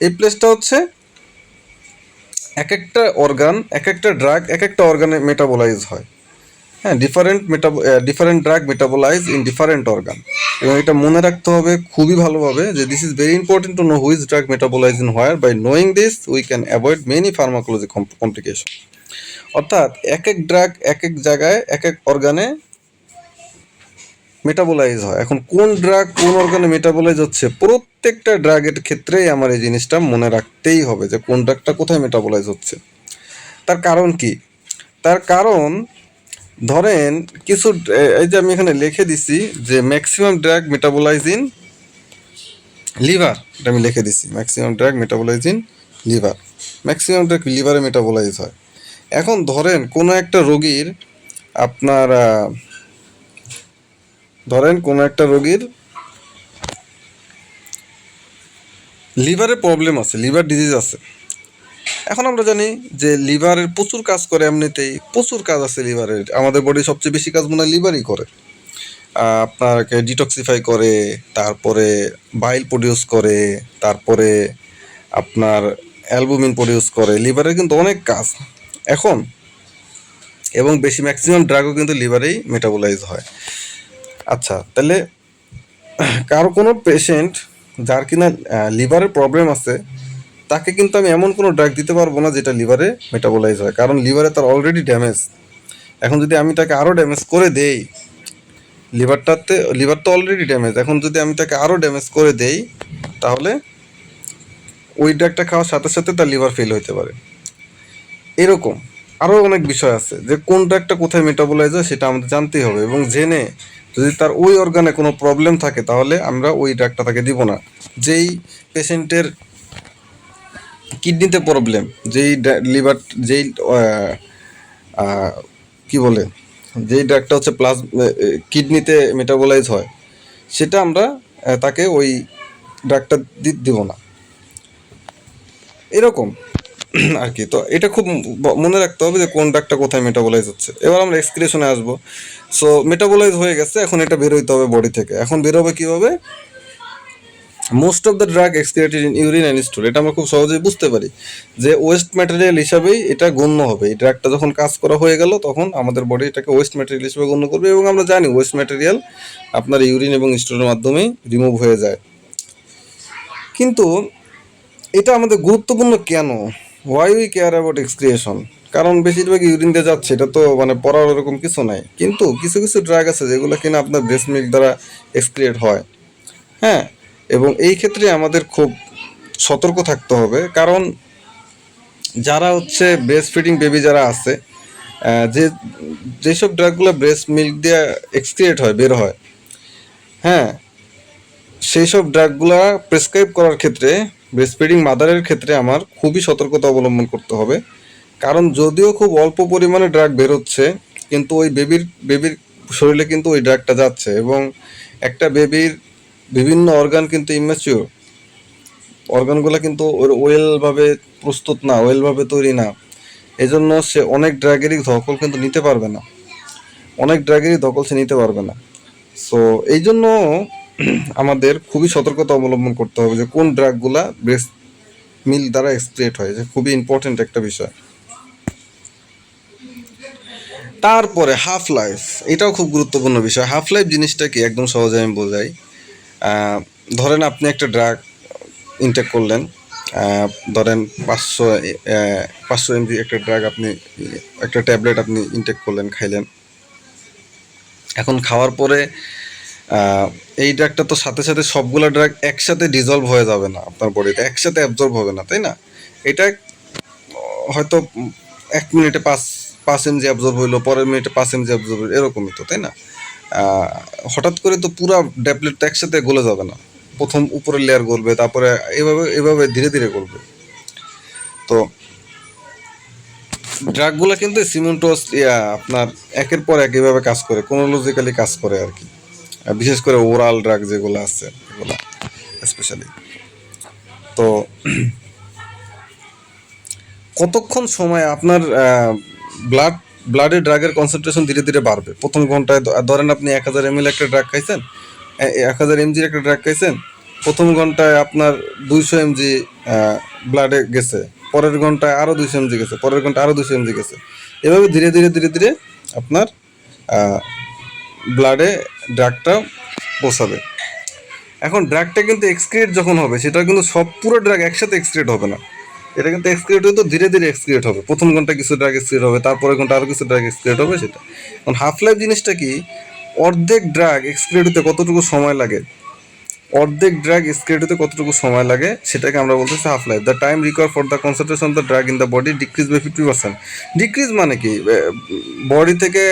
এই প্লেসটা হচ্ছে এক একটা অর্গান, এক একটা ড্রাগ এক একটা অর্গানে মেটাবোলাইজ হয়। হ্যাঁ, different drug metabolize in different organ. এবং এটা মনে রাখতে হবে খুবই ভালোভাবে যে this is very important to know which drug metabolize in where. By knowing this we can avoid many pharmacology complication. অর্থাৎ এক এক ড্রাগ এক এক জায়গায় এক এক অর্গানে মেটাবোলাইজ হয়। এখন কোন ড্রাগ কোন অর্গানে মেটাবোলাইজ হচ্ছে, প্রত্যেকটা ড্রাগের ক্ষেত্রেই আমার এই জিনিসটা মনে রাখতেই হবে যে কোন ড্রাগটা কোথায় মেটাবোলাইজ হচ্ছে। তার কারণ কি? তার কারণ ধরেন কিছু, এই যে আমি এখানে লিখে দিছি যে maximum drug metabolize in liver, এটা আমি লিখে দিছি maximum drug metabolize in liver. Maximum drug লিভারে মেটাবোলাইজ হয়। এখন ধরেন কোনো একটা রোগীর আপনার লিভারে প্রবলেম আছে, লিভার ডিজিজ আছে। এখন আমরা জানি যে লিভারের প্রচুর কাজ করে, এমনিতেই প্রচুর কাজ আছে লিভারের। আমাদের বডি সবচেয়ে বেশি কাজ মনে হয় লিভারই করে। আপনাকে ডিটক্সিফাই করে, তারপরে বাইল প্রডিউস করে, তারপরে আপনার অ্যালবুমিন প্রডিউস করে। লিভারের কিন্তু অনেক কাজ এখন, এবং বেশি ম্যাক্সিমাম ড্রাগও কিন্তু লিভারেই মেটাবোলাইজ হয়। আচ্ছা, তাহলে কারো কোনো পেশেন্ট যার কিনা লিভারের প্রবলেম আছে তাকে কিন্তু আমি এমন কোনো ড্রাগ দিতে পারবো না যেটা লিভারে মেটাবোলাইজ হয়, কারণ লিভারে তার অলরেডি ড্যামেজ। এখন যদি আমি তাকে আরও ড্যামেজ করে দেই, লিভার তো অলরেডি ড্যামেজ, এখন যদি আমি তাকে আরও ড্যামেজ করে দেই তাহলে ওই ড্রাগটা খাওয়ার সাথে সাথে তার লিভার ফেল হতে পারে। এরকম আরও অনেক বিষয় আছে যে কোন ড্রাগটা কোথায় মেটাবোলাইজ হয় সেটা আমাদের জানতেই হবে, এবং জেনে যদি তার ওই অর্গানে কোনো প্রবলেম থাকে তাহলে আমরা ওই ড্রাগটা তাকে দিব না। যেই পেশেন্টের কিডনিতে প্রবলেম, লিভার যেই কি বলে যেই ড্রাগটা হচ্ছে কিডনিতে মেটাবোলাইজ হয়, সেটা আমরা তাকে ওই ড্রাগটা দিব না। এরকম আর কি। তো এটা খুব মনে রাখতে হবে যে কোন ড্রাগটা কোথায় মেটাবোলাইজ হচ্ছে। এবার আমরা এক্সক্রিশনে আসবো। সো মেটাবোলাইজ হয়ে গেছে, এখন এটা বেরোইতে হবে বডি থেকে। এখন বেরোবে কীভাবে? Most of the drug excreted in urine and stool. এটা আমরা খুব সহজেই বুঝতে পারি যে ওয়েস্ট ম্যাটেরিয়াল হিসাবেই এটা গণ্য হবে। এই ড্রাগটা যখন কাজ করা হয়ে গেল তখন আমাদের বডি এটাকে ওয়েস্ট ম্যাটেরিয়াল হিসেবে গণ্য করবে, এবং আমরা জানি ওয়েস্ট ম্যাটেরিয়াল আপনার ইউরিন এবং স্টুলের মাধ্যমেই রিমুভ হয়ে যায়। কিন্তু এটা আমাদের গুরুত্বপূর্ণ কেন? Why we care about excoriation? কারণ বেশিরভাগ ইউরিন দিয়ে যাচ্ছে, এটা তো মানে পড়ার ওরকম কিছু নাই। কিন্তু কিছু কিছু ড্রাগ আছে যেগুলো কিনা আপনার ব্রেস্ট মিল্ক দ্বারা এক্সক্রিয়েট হয়। হ্যাঁ, এবং এই ক্ষেত্রে আমাদের খুব সতর্ক থাকতে হবে, কারণ যারা হচ্ছে ব্রেস্ট ফিডিং বেবি যারা আছে, যে যেসব ড্রাগগুলো ব্রেস্ট মিল্ক দিয়ে এক্সক্রিয়েট হয়, বের হয়, হ্যাঁ, সেই সব ড্রাগগুলা প্রেসক্রাইব করার ক্ষেত্রে ব্রেস্ট ফিডিং মাদারের ক্ষেত্রে আমার খুবই সতর্কতা অবলম্বন করতে হবে, কারণ যদিও খুব অল্প পরিমাণে ড্রাগ বেরোচ্ছে, কিন্তু ওই বেবির শরীরে কিন্তু ওই ড্রাগটা যাচ্ছে, এবং একটা বেবির বিভিন্ন অর্গান কিন্তু ইম্যাচিওর, অর্গানগুলো কিন্তু ওর ওয়েলভাবে প্রস্তুত না, ওয়েলভাবে তৈরি না। এজন্য সে অনেক ড্রাগেরই দখল কিন্তু নিতে পারবে না, অনেক ড্রাগেরই দখল সে নিতে পারবে না। সো এই জন্য আমাদের খুবই সতর্কতা অবলম্বন করতে হবে যে কোন ড্রাগগুলা ব্রেস্ট মিল্ক দ্বারা এক্সক্রিয়েট হয়, যে খুবই ইম্পর্টেন্ট একটা বিষয়। তারপরে হাফ লাইফ, এটাও খুব গুরুত্বপূর্ণ বিষয়। হাফ লাইফ জিনিসটা কি একদম সহজে আমি বোঝাই। আহ, ধরেন আপনি একটা ড্রাগ ইনটেক করলেন, ধরেন 500 এমজি একটা ড্রাগ, আপনি একটা ট্যাবলেট আপনি ইনটেক করলেন, খাইলেন। এখন খাওয়ার পরে এই ড্রাগটা তো সাথে সাথে সবগুলো ড্রাগ একসাথে ডিজলভ হয়ে যাবে না, আপনার বডিতে একসাথে অ্যাবজর্ব হবে না, তাই না? এটা হয়তো 1 মিনিটে 5 এমজি অ্যাবজর্ব হইলো, পরের মিনিটে 5 এমজি অ্যাবজর্ব হইলো, এরকমই তো, তাই না? আহ, হঠাৎ করে তো পুরো ট্যাবলেট তো একসাথে গলে যাবে না, প্রথম উপরের লেয়ার গলবে, তারপরে এভাবে এভাবে ধীরে ধীরে গলবে। তো ড্রাগগুলো কিন্তু সিমেন্টোস আপনার একের পর এক এভাবে কাজ করে, ক্রোনোলজিক্যালি কাজ করে আর কি। বিশেষ করে ওরাল ড্রাগ যেগুলো আছে এগুলো স্পেশালি। তো কতক্ষণ সময় আপনার ব্লাডে ড্রাগের কনসেন্ট্রেশন ধীরে ধীরে বাড়বে? প্রথম ঘন্টায় ধরেন আপনি 1000 ml একটা ড্রাগ খাইছেন, 1000 mg একটা ড্রাগ খাইছেন, প্রথম ঘন্টায় আপনার 200 mg ব্লাডে গেছে, পরের ঘন্টায় আরও 200 mg গেছে, পরের ঘন্টায় আরও 200 mg গেছে, এভাবে ধীরে ধীরে ধীরে ধীরে আপনার ব্লাডে ড্রাগটা পৌঁছাবে। এখন ড্রাগটা কিন্তু এক্সক্রিয়েট যখন হবে, সেটা কিন্তু সব পুরো ড্রাগ একসাথে এক্সক্রিয়েট হবে না, এটা কিন্তু এক্সক্রিয়েট হতে ধীরে ধীরে এক্সক্রিয়েট হবে। প্রথম ঘন্টা কিছু ড্রাগ এক্সক্রিয়েট হবে, তারপরে ঘন্টা আরও কিছু ড্রাগ এক্সক্রিয়েট হবে, সেটা। এখন হাফ লাইফ জিনিসটা কি, অর্ধেক ড্রাগ এক্সক্রিয়েট হতে কতটুকু সময় লাগে, অর্ধেক ড্রাগ এক্সক্রিয়েট হতে কতটুকু সময় লাগে, সেটাকে আমরা বলতেছি half life. The time require for the concentration of the drug in the body decrease by 50%। Decrease মানে কি, বডি থেকে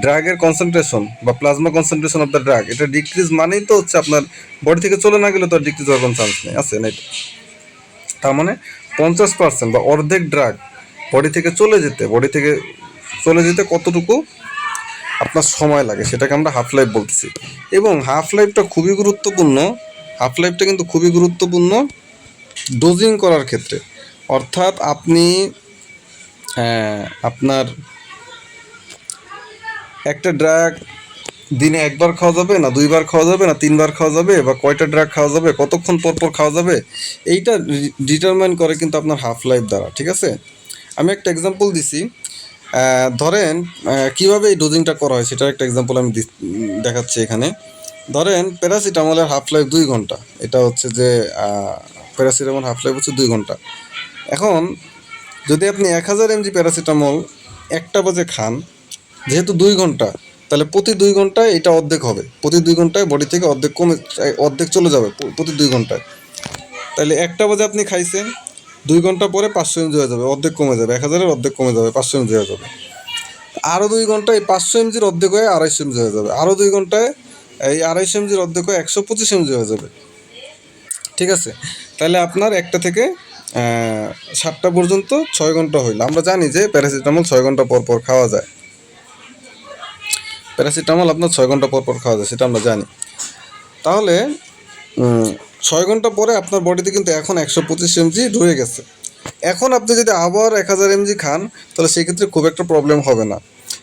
ড্রাগের কনসেন্ট্রেশন বা plasma concentration of the drug, এটা ডিক্রিজ মানেই তো হচ্ছে আপনার বডি থেকে চলে না গেলে তো আর ডিক্রিজ হওয়ার কোনো চান্স নেই, আছে না? তার মানে 50% বা অর্ধেক ড্রাগ বডি থেকে চলে যেতে কতটুকু আপনার সময় লাগে, সেটাকে আমরা হাফ লাইফ বলতেছি। এবং হাফ লাইফটা খুবই গুরুত্বপূর্ণ, হাফ লাইফটা কিন্তু খুবই গুরুত্বপূর্ণ ডোজিং করার ক্ষেত্রে। অর্থাৎ আপনি আপনার একটা ড্রাগ দিনে একবার খাওয়া যাবে না, 2বার খাওয়া যাবে না, 3বার খাওয়া যাবে, বা কয়টা ড্রাগ খাওয়া যাবে, কতক্ষণ পর পর খাওয়া যাবে, এইটা ডিটারমাইন করে কিন্তু আপনার হাফ লাইফ দ্বারা, ঠিক আছে? আমি একটা এক্সাম্পল দিছি। ধরেন কীভাবে এই ডোজিংটা করা হয় সেটার একটা এক্সাম্পল আমি দেখাচ্ছি এখানে। ধরেন প্যারাসিটামলের হাফ লাইফ 2 ঘন্টা, এটা হচ্ছে যে প্যারাসিটামল হাফ লাইফ হচ্ছে 2 ঘন্টা। এখন যদি আপনি 1000 mg প্যারাসিটামল 1টা বাজে খান, যেহেতু 2 ঘন্টা, তাহলে প্রতি 2 ঘন্টায় এটা অর্ধেক হবে, প্রতি 2 ঘন্টায় বডি থেকে অর্ধেক চলে যাবে প্রতি 2 ঘন্টায়। তাহলে 1টা বাজে আপনি খাইছেন, 2 ঘন্টা পরে 500 mg হয়ে যাবে, অর্ধেক কমে যাবে, 1000-এর অর্ধেক কমে যাবে, 500 mg হয়ে যাবে। আরও 2 ঘন্টায় 500 mg-র অর্ধেক হয়ে 250 mg হয়ে যাবে, আরও 2 ঘন্টায় এই 250 mg-র অর্ধেক হয়ে 125 mg হয়ে যাবে, ঠিক আছে? তাহলে আপনার 1টা থেকে 7টা পর্যন্ত 6 ঘন্টা হইল। আমরা জানি যে প্যারাসিটামল 6 ঘন্টা পর পর খাওয়া যায়, প্যারাসিটামল আপনার 6 ঘন্টা পর পর খাওয়া যায়, সেটা আমরা জানি। তাহলে 6 ঘন্টা পরে আপনার বডিতে কিন্তু এখন 125 mg ঢুকে গেছে। এখন আপনি যদি আবার 1000 mg খান, তাহলে সেক্ষেত্রে খুব একটা প্রবলেম হবে না,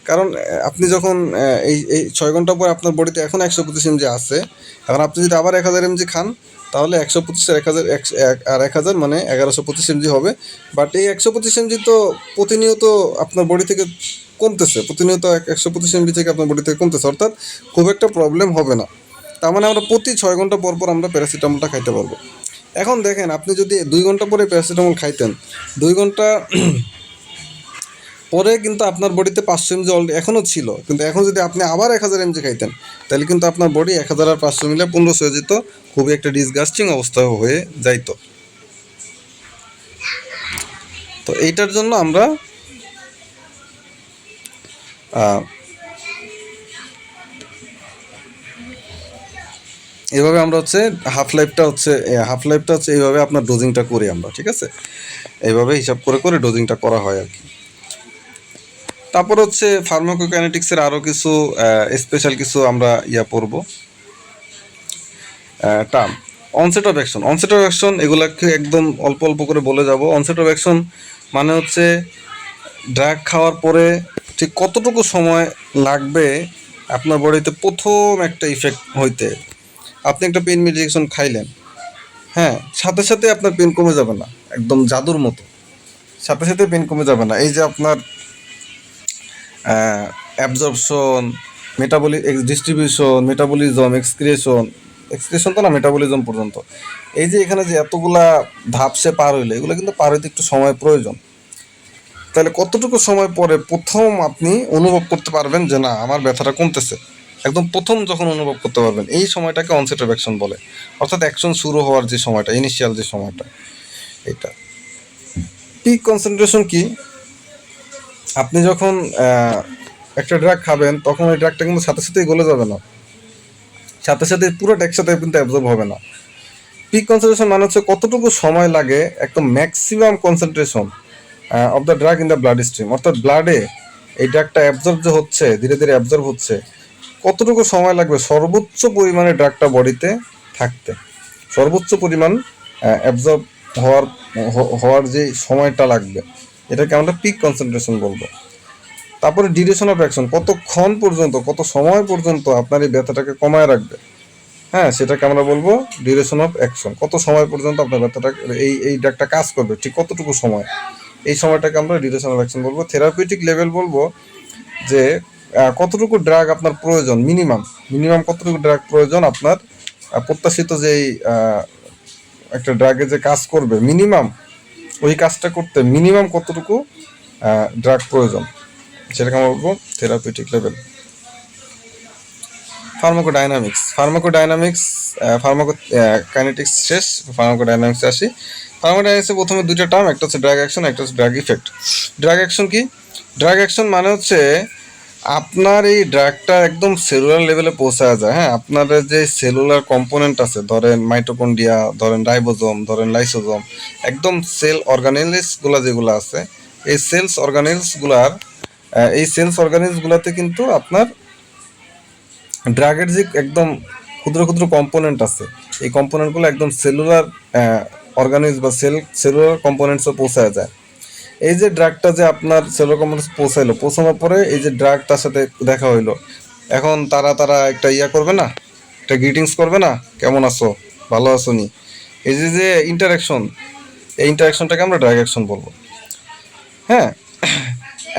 কারণ আপনি যখন এই 6 ঘন্টা পর আপনার বডিতে এখন 125 mg আছে, এখন আপনি যদি আবার 1000 mg খান, তাহলে 125 আর 1000 আর 1000 মানে 1125 mg হবে। বাট এই 125 mg তো প্রতিনিয়ত আপনার বডি থেকে কমতেছে, প্রতিনিয়ত 125 mg থেকে আপনার বডি থেকে কমতেছে, অর্থাৎ খুব একটা প্রবলেম হবে না। তার মানে আমরা প্রতি 6 ঘন্টা পর পর আমরা প্যারাসিটামলটা খাইতে পারবো। এখন দেখেন, আপনি যদি 2 ঘন্টা পরে প্যারাসিটামল খাইতেন, 2 ঘন্টা পরে কিন্তু আপনার বডিতে 500 mg অলরেডি এখনও ছিল, কিন্তু এখন যদি আপনি আবার 1000 mg খাইতেন, তাহলে কিন্তু আপনার বডি 1000 আর 500 মিলে 1500 হয়ে যেত, খুবই একটা ডিসগাস্টিং অবস্থা হয়ে যাইতো। তো এইটার জন্য আমরা এইভাবে আমরা হচ্ছে হাফ লাইফটা হচ্ছে এইভাবে আপনার ডোজিংটা করি আমরা, ঠিক আছে? এইভাবে হিসাব করে করে ডোজিংটা করা হয় আর কি। তারপর হচ্ছে ফার্মাকোকাইনেটিক্সের আরও কিছু স্পেশাল কিছু আমরা পড়বো টার্ম। অনসেট অফ অ্যাকশন এগুলাকে একদম অল্প অল্প করে বলে যাব। অনসেট অফ অ্যাকশন মানে হচ্ছে ড্রাগ খাওয়ার পরে ঠিক কতটুকু সময় লাগবে আপনার বডিতে প্রথম একটা ইফেক্ট হইতে। আপনি একটা পেন মেডিকেশন খাইলেন, হ্যাঁ, সাথে সাথে আপনার পেন কমে যাবে না, একদম জাদুর মতো সাথে সাথে পেন কমে যাবে না। এই যে আপনার absorption, metabolic distribution, metabolism, excoriation তো না, মেটাবলিজম পর্যন্ত, এই যে এখানে যে এতগুলা ধাপ সে পার হইলে, এগুলো কিন্তু পার হইতে একটু সময় প্রয়োজন। তাহলে কতটুকু সময় পরে প্রথম আপনি অনুভব করতে পারবেন যে না আমার ব্যথাটা কমতেছে, একদম প্রথম যখন অনুভব করতে পারবেন, এই সময়টাকে অনসেট অফ অ্যাকশন বলে। অর্থাৎ অ্যাকশন শুরু হওয়ার যে সময়টা, ইনিশিয়াল যে সময়টা, এটা। পিক কনসেন্ট্রেশন কি? আপনি যখন একটা ড্রাগ খাবেন তখন ওই ড্রাগটা কিন্তু সাথে সাথেই গলে যাবে না, সাথে সাথে পুরোটা একসাথে কিন্তু অ্যাবজর্ব হবে না। পিক কনসেন্ট্রেশন মানে হচ্ছে কতটুকু সময় লাগে একদম maximum concentration of the drug in the blood stream, অর্থাৎ ব্লাডে এই ড্রাগটা অ্যাবজর্ব যে হচ্ছে, ধীরে ধীরে অ্যাবজর্ব হচ্ছে, কতটুকু সময় লাগবে সর্বোচ্চ পরিমাণে ড্রাগটা বডিতে থাকতে, সর্বোচ্চ পরিমাণ অ্যাবজর্ব হওয়ার হওয়ার যে সময়টা লাগবে, এটাকে আমরা পিক কনসেন্ট্রেশন বলবো। তারপরে ডিউরেশন অফ অ্যাকশন, কতক্ষণ পর্যন্ত, কত সময় পর্যন্ত আপনার এই ব্যথাটাকে কমায় রাখবে, হ্যাঁ, সেটাকে আমরা বলবো ডিউরেশন অফ অ্যাকশন। কত সময় পর্যন্ত আপনার ব্যথাটা এই ড্রাগটা কাজ করবে, ঠিক কতটুকু সময়, এই সময়টাকে আমরা ডিউরেশন অফ অ্যাকশন বলবো। থেরাপিউটিক লেভেল বলবো যে কতটুকু ড্রাগ আপনার প্রয়োজন, মিনিমাম কতটুকু ড্রাগ প্রয়োজন আপনার প্রত্যাশিত যেই একটা ড্রাগে যে কাজ করবে, মিনিমাম ওই কাজটা করতে মিনিমাম কতটুকু ড্রাগ প্রয়োজন, সেটাকে আমরা বলবো থেরাপিউটিক লেভেল। ফার্মাকোকাইনেটিক্স শেষ, ফার্মাকোডাইনামিক্সে আসি। ফার্মাকোডাইনামিক্সে প্রথমে দুইটা টার্ম, একটা হচ্ছে ড্রাগ অ্যাকশন, একটা হচ্ছে ড্রাগ ইফেক্ট। ড্রাগ অ্যাকশন কি? ড্রাগ অ্যাকশন মানে হচ্ছে আপনার এই ড্রাগটা একদম সেলুলার লেভেলে পৌঁছায় যায়, হ্যাঁ, আপনার যে সেলুলার কম্পোনেন্ট আছে, ধরেন মাইটোকন্ড্রিয়া, ধরেন রাইবোজোম, ধরেন লাইসোজোম, একদম সেল অর্গানেলসগুলো যেগুলো আছে, এই সেলস অর্গানেলসগুলাতে কিন্তু আপনার ড্রাগের যে একদম ক্ষুদ্র ক্ষুদ্র কম্পোনেন্ট আছে, এই কম্পোনেন্টগুলো একদম সেলুলার অর্গানিজ বা সেলুলার কম্পোনেন্টসও পৌঁছায় যায়। এই যে ড্রাগটা যে আপনার সেলুলার কম্পোনেন্টস পৌঁছানোর পরে এই যে ড্রাগ তার সাথে দেখা হইলো, এখন তারা একটা করবে না, একটা গ্রিটিংস করবে না, কেমন আছো, ভালো আছো নি, এই যে যে ইন্টারাকশন, এই ইন্টারাকশনটাকে আমরা ড্রাগ অ্যাকশন বলবো, হ্যাঁ।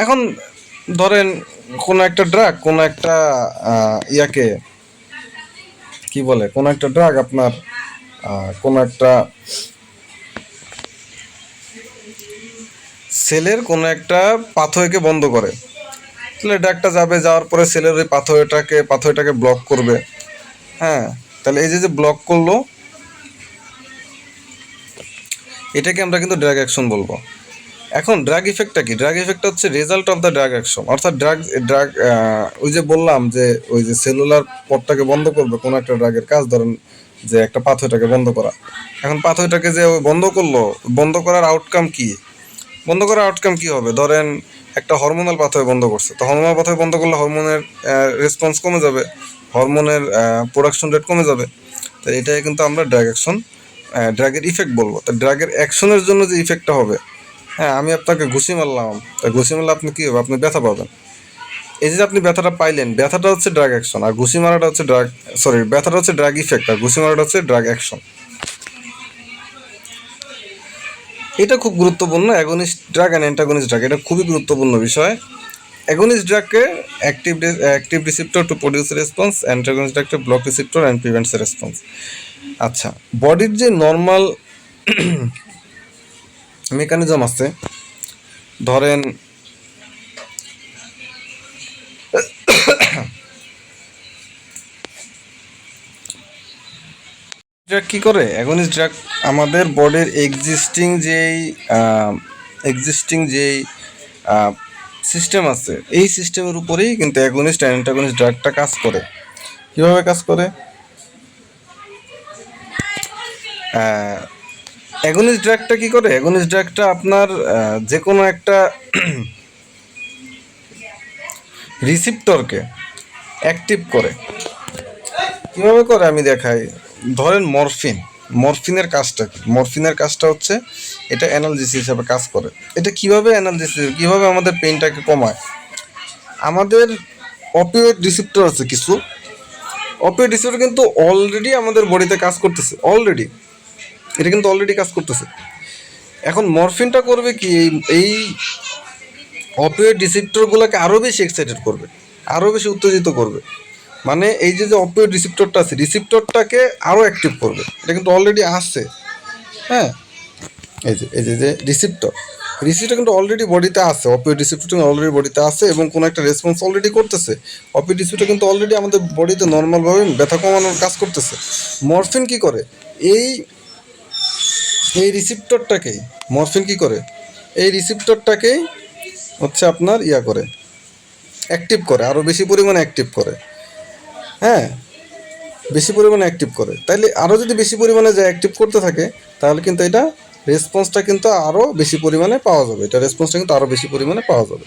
এখন ধরেন কোনো একটা ড্রাগ কোনো একটা ইয়াকে কি বলে, কোনো একটা ড্রাগ আপনার কোনো একটা সেলের কোনো একটা পাথওয়েকে বন্ধ করে, তাহলে ড্রাগটা যাওয়ার পরে সেলের ওই পাথওয়েটাকে ব্লক করবে, হ্যাঁ। তাহলে এই যে যে ব্লক করলো, এটাকে আমরা কিন্তু ড্রাগ অ্যাকশন বলবো। এখন ড্রাগ ইফেক্টটা কি? ড্রাগ ইফেক্টটা হচ্ছে result of the drug action, অর্থাৎ ড্রাগ ওই যে বললাম যে ওই যে সেলুলার পথটাকে বন্ধ করবে কোনো একটা ড্রাগের কাজ, ধরেন যে একটা পাথওয়েটাকে বন্ধ করা। এখন পাথওয়েটাকে যে বন্ধ করলো, বন্ধ করার আউটকাম কি? বন্ধ করার আউটকাম কি হবে? ধরেন একটা হরমোনাল পাথওয়ে বন্ধ করছে, তো হরমোনাল পাথওয়ে বন্ধ করলে হরমোনের রেসপন্স কমে যাবে, হরমোনের প্রোডাকশন রেট কমে যাবে। তো এটাই কিন্তু আমরা ড্রাগের ইফেক্ট বলবো। তো ড্রাগের অ্যাকশনের জন্য যে ইফেক্টটা হবে, হ্যাঁ, আমি আপনাকে ঘুষি মারলাম, তা ঘুষি মারলে আপনি কী হবে? আপনি ব্যথা পাবেন। এই যে আপনি ব্যথাটা পাইলেন, ব্যথাটা হচ্ছে ড্রাগ অ্যাকশন, আর ঘুষি মারাটা হচ্ছে ব্যথাটা হচ্ছে ড্রাগ ইফেক্ট, আর ঘুষি মারাটা হচ্ছে ড্রাগ অ্যাকশন। এটা খুব গুরুত্বপূর্ণ, agonist drug and antagonist drug, এটা খুবই গুরুত্বপূর্ণ বিষয়। অ্যাগনিস্ট ড্রাগকে active receptor to produce response, antagonist ড্রাগকে block receptor and prevents response. আচ্ছা, বডির যে নর্মাল মেকানিজম আছে, ধরেন ড্রাগ কী করে? অ্যাগনিস্ট ড্রাগ আমাদের বডির এক্সিস্টিং যেই সিস্টেম আছে, এই সিস্টেমের উপরেই কিন্তু অ্যাগনিস্ট অ্যান্ড অ্যান্টাগনিস্ট ড্রাগটা কাজ করে। কীভাবে কাজ করে? অ্যাগনিস্ট ড্রাগটা কি করে? অ্যাগনিস্ট ড্রাগটা আপনার যে কোনো একটা রিসিপ্টরকে অ্যাক্টিভ করে। কীভাবে করে আমি দেখাই। ধরেন মরফিনের কাজটা কি? মরফিনের কাজটা হচ্ছে এটা অ্যানালজেসিস হিসাবে কাজ করে। এটা কীভাবে অ্যানালজেসিস, কীভাবে আমাদের পেইনটাকে কমায়? আমাদের অপিওয়েড রিসিপ্টর আছে কিছু। অপিওয়েড রিসিপ্টর কিন্তু অলরেডি আমাদের বডিতে কাজ করতেছে, এটা কিন্তু অলরেডি কাজ করতেছে। এখন মরফিনটা করবে কি, এই অপিওয়েড রিসিপ্টরগুলোকে আরও বেশি এক্সাইটেড করবে, আরও বেশি উত্তেজিত করবে। মানে এই যে অপিওয়েড রিসিপ্টরটা আছে, রিসিপ্টরটাকে আরও অ্যাক্টিভ করবে। এটা কিন্তু অলরেডি আসছে। হ্যাঁ, এই যে রিসিপ্টর কিন্তু অলরেডি বডিতে আছে, অপিওয়েড রিসিপ্টর অলরেডি বডিতে আছে এবং কোনো একটা রেসপন্স অলরেডি করতেছে। অপিওয়েড রিসিপ্টর কিন্তু অলরেডি আমাদের বডিতে নর্মালভাবে ব্যথা কমানোর কাজ করতেছে। মরফিন কি করে? এই এই রিসিপ্টরটাকেই মরফিন কি করে? এই রিসিপ্টরটাকেই হচ্ছে আপনার করে, অ্যাক্টিভ করে, আরও বেশি পরিমাণে অ্যাক্টিভ করে। হ্যাঁ, বেশি পরিমাণে অ্যাক্টিভ করে। তাইলে আরও যদি বেশি পরিমাণে যা অ্যাক্টিভ করতে থাকে, তাহলে কিন্তু এটা রেসপন্সটা কিন্তু আরও বেশি পরিমাণে পাওয়া যাবে। আরও বেশি পরিমাণে পাওয়া যাবে।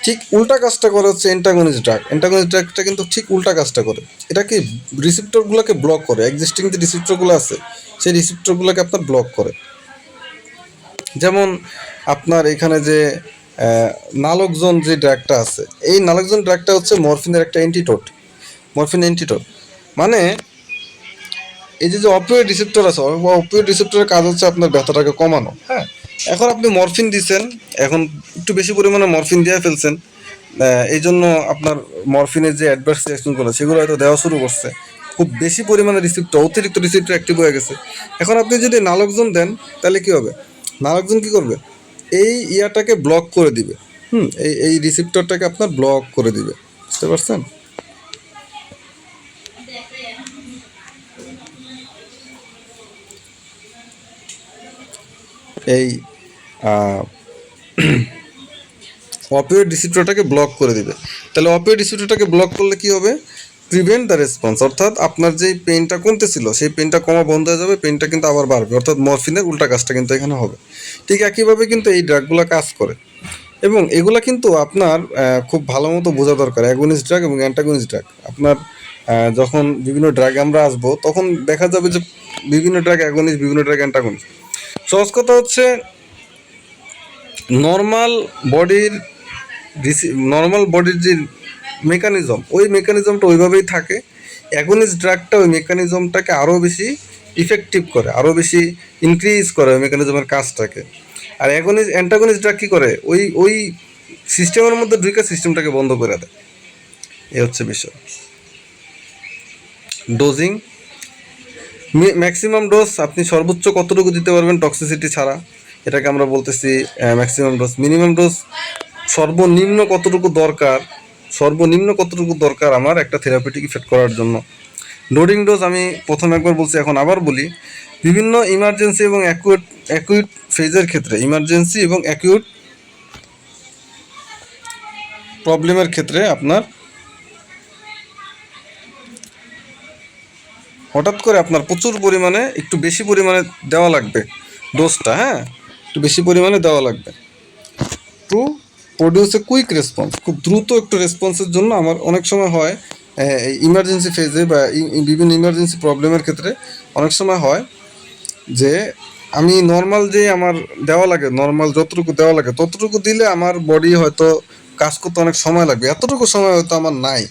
ঠিক উল্টা কাজটা করে হচ্ছে অ্যান্টাগনিস্ট ড্রাগটা কিন্তু ঠিক উল্টা কাজটা করে। এটা কি রিসিপ্টরগুলোকে ব্লক করে, এক্সিস্টিং যে রিসিপ্টরগুলো আছে সেই রিসিপ্টরগুলোকে আপনার ব্লক করে। যেমন আপনার এখানে যে নালকজন যে ড্রাগটা আছে, এই নালকজন ড্রাগটা হচ্ছে মরফিনের একটা মরফিন অ্যান্টিটোড। মানে এই যে অপিওয়েড রিসেপ্টর আছে, অপিওয়েড রিসেপ্টরের কাজ হচ্ছে আপনার ব্যথাটাকে কমানো। হ্যাঁ, এখন আপনি মরফিন দিচ্ছেন, এখন একটু বেশি পরিমাণে মরফিন দিয়ে ফেলছেন, এই জন্য আপনার মরফিনের যে অ্যাডভার্স রিয়াকশনগুলো সেগুলো হয়তো দেওয়া শুরু করছে। খুব বেশি পরিমাণে অতিরিক্ত রিসেপ্টর অ্যাক্টিভ হয়ে গেছে। এখন আপনি যদি নালকজন দেন, তাহলে কি হবে? নালকজন কি করবে? এই ইয়াটাকে ব্লক করে দিবে। এই রিসেপ্টরটাকে আপনার ব্লক করে দিবে। বুঝতে পারছেন? এই অপিওয়েড রিসিপ্টরটাকে ব্লক করে দিবে। তাহলে অপিওয়েড রিসিপ্টরটাকে ব্লক করলে কি হবে? প্রিভেন্ট দ্য রেসপন্স, অর্থাৎ আপনার যেই পেইনটা কমতেছিল সেই পেইনটা কমা বন্ধ হয়ে যাবে, পেইনটা কিন্তু আবার বাড়বে। অর্থাৎ মরফিনের উল্টা কাজটা কিন্তু এখানে হবে। ঠিক একইভাবে কিন্তু এই ড্রাগগুলো কাজ করে এবং এগুলা কিন্তু আপনার খুব ভালো মতো বোঝা দরকার। অ্যাগনিস্ট ড্রাগ এবং অ্যান্টাগনিস্ট ড্রাগ আপনার যখন বিভিন্ন ড্রাগে আমরা আসবো, তখন দেখা যাবে যে বিভিন্ন ড্রাগ অ্যাগনিস্ট, বিভিন্ন ড্রাগ অ্যান্টাগনিস্ট। সহজ কথা হচ্ছে নর্মাল বডির যে মেকানিজম, ওই মেকানিজমটা ওইভাবেই থাকে। অ্যাগনিস্ট ড্রাগটা ওই মেকানিজমটাকে আরও বেশি ইফেক্টিভ করে, আরও বেশি ইনক্রিজ করে ওই মেকানিজমের কাজটাকে। আর অ্যান্টাগনিস্ট ড্রাগ কী করে? ওই সিস্টেমের মধ্যে ঢুকে সিস্টেমটাকে বন্ধ করে দেয়। এই হচ্ছে বিষয়। ডোজিং, ম্যাক্সিমাম ডোজ আপনি সর্বোচ্চ কতটুকু দিতে পারবেন টক্সিসিটি ছাড়া, এটাকে আমরা বলতেছি ম্যাক্সিমাম ডোজ। মিনিমাম ডোজ সর্বনিম্ন কতটুকু দরকার আমার একটা থেরাপিউটিক ইফেক্ট করার জন্য। লোডিং ডোজ আমি প্রথম একবার বলছি, এখন আবার বলি। বিভিন্ন ইমার্জেন্সি এবং অ্যাকিউট ফেজের ক্ষেত্রে, ইমার্জেন্সি এবং অ্যাকিউট প্রবলেমের ক্ষেত্রে আপনার হঠাৎ করে আপনার প্রচুর পরিমাণে একটু বেশি পরিমাণে দেওয়া লাগবে ডোজটা। হ্যাঁ, একটু বেশি পরিমাণে দেওয়া লাগবে to produce a quick response. খুব দ্রুত একটু রেসপন্সের জন্য আমার অনেক সময় হয় ইমার্জেন্সি ফেজে বা বিভিন্ন ইমার্জেন্সি প্রবলেমের ক্ষেত্রে অনেক সময় হয় যে আমি নর্মাল যে আমার দেওয়া লাগে, নর্মাল যতটুকু দেওয়া লাগে ততটুকু দিলে আমার বডি হয়তো কাজ করতে অনেক সময় লাগবে, এতটুকু সময় হয়তো আমার নাই।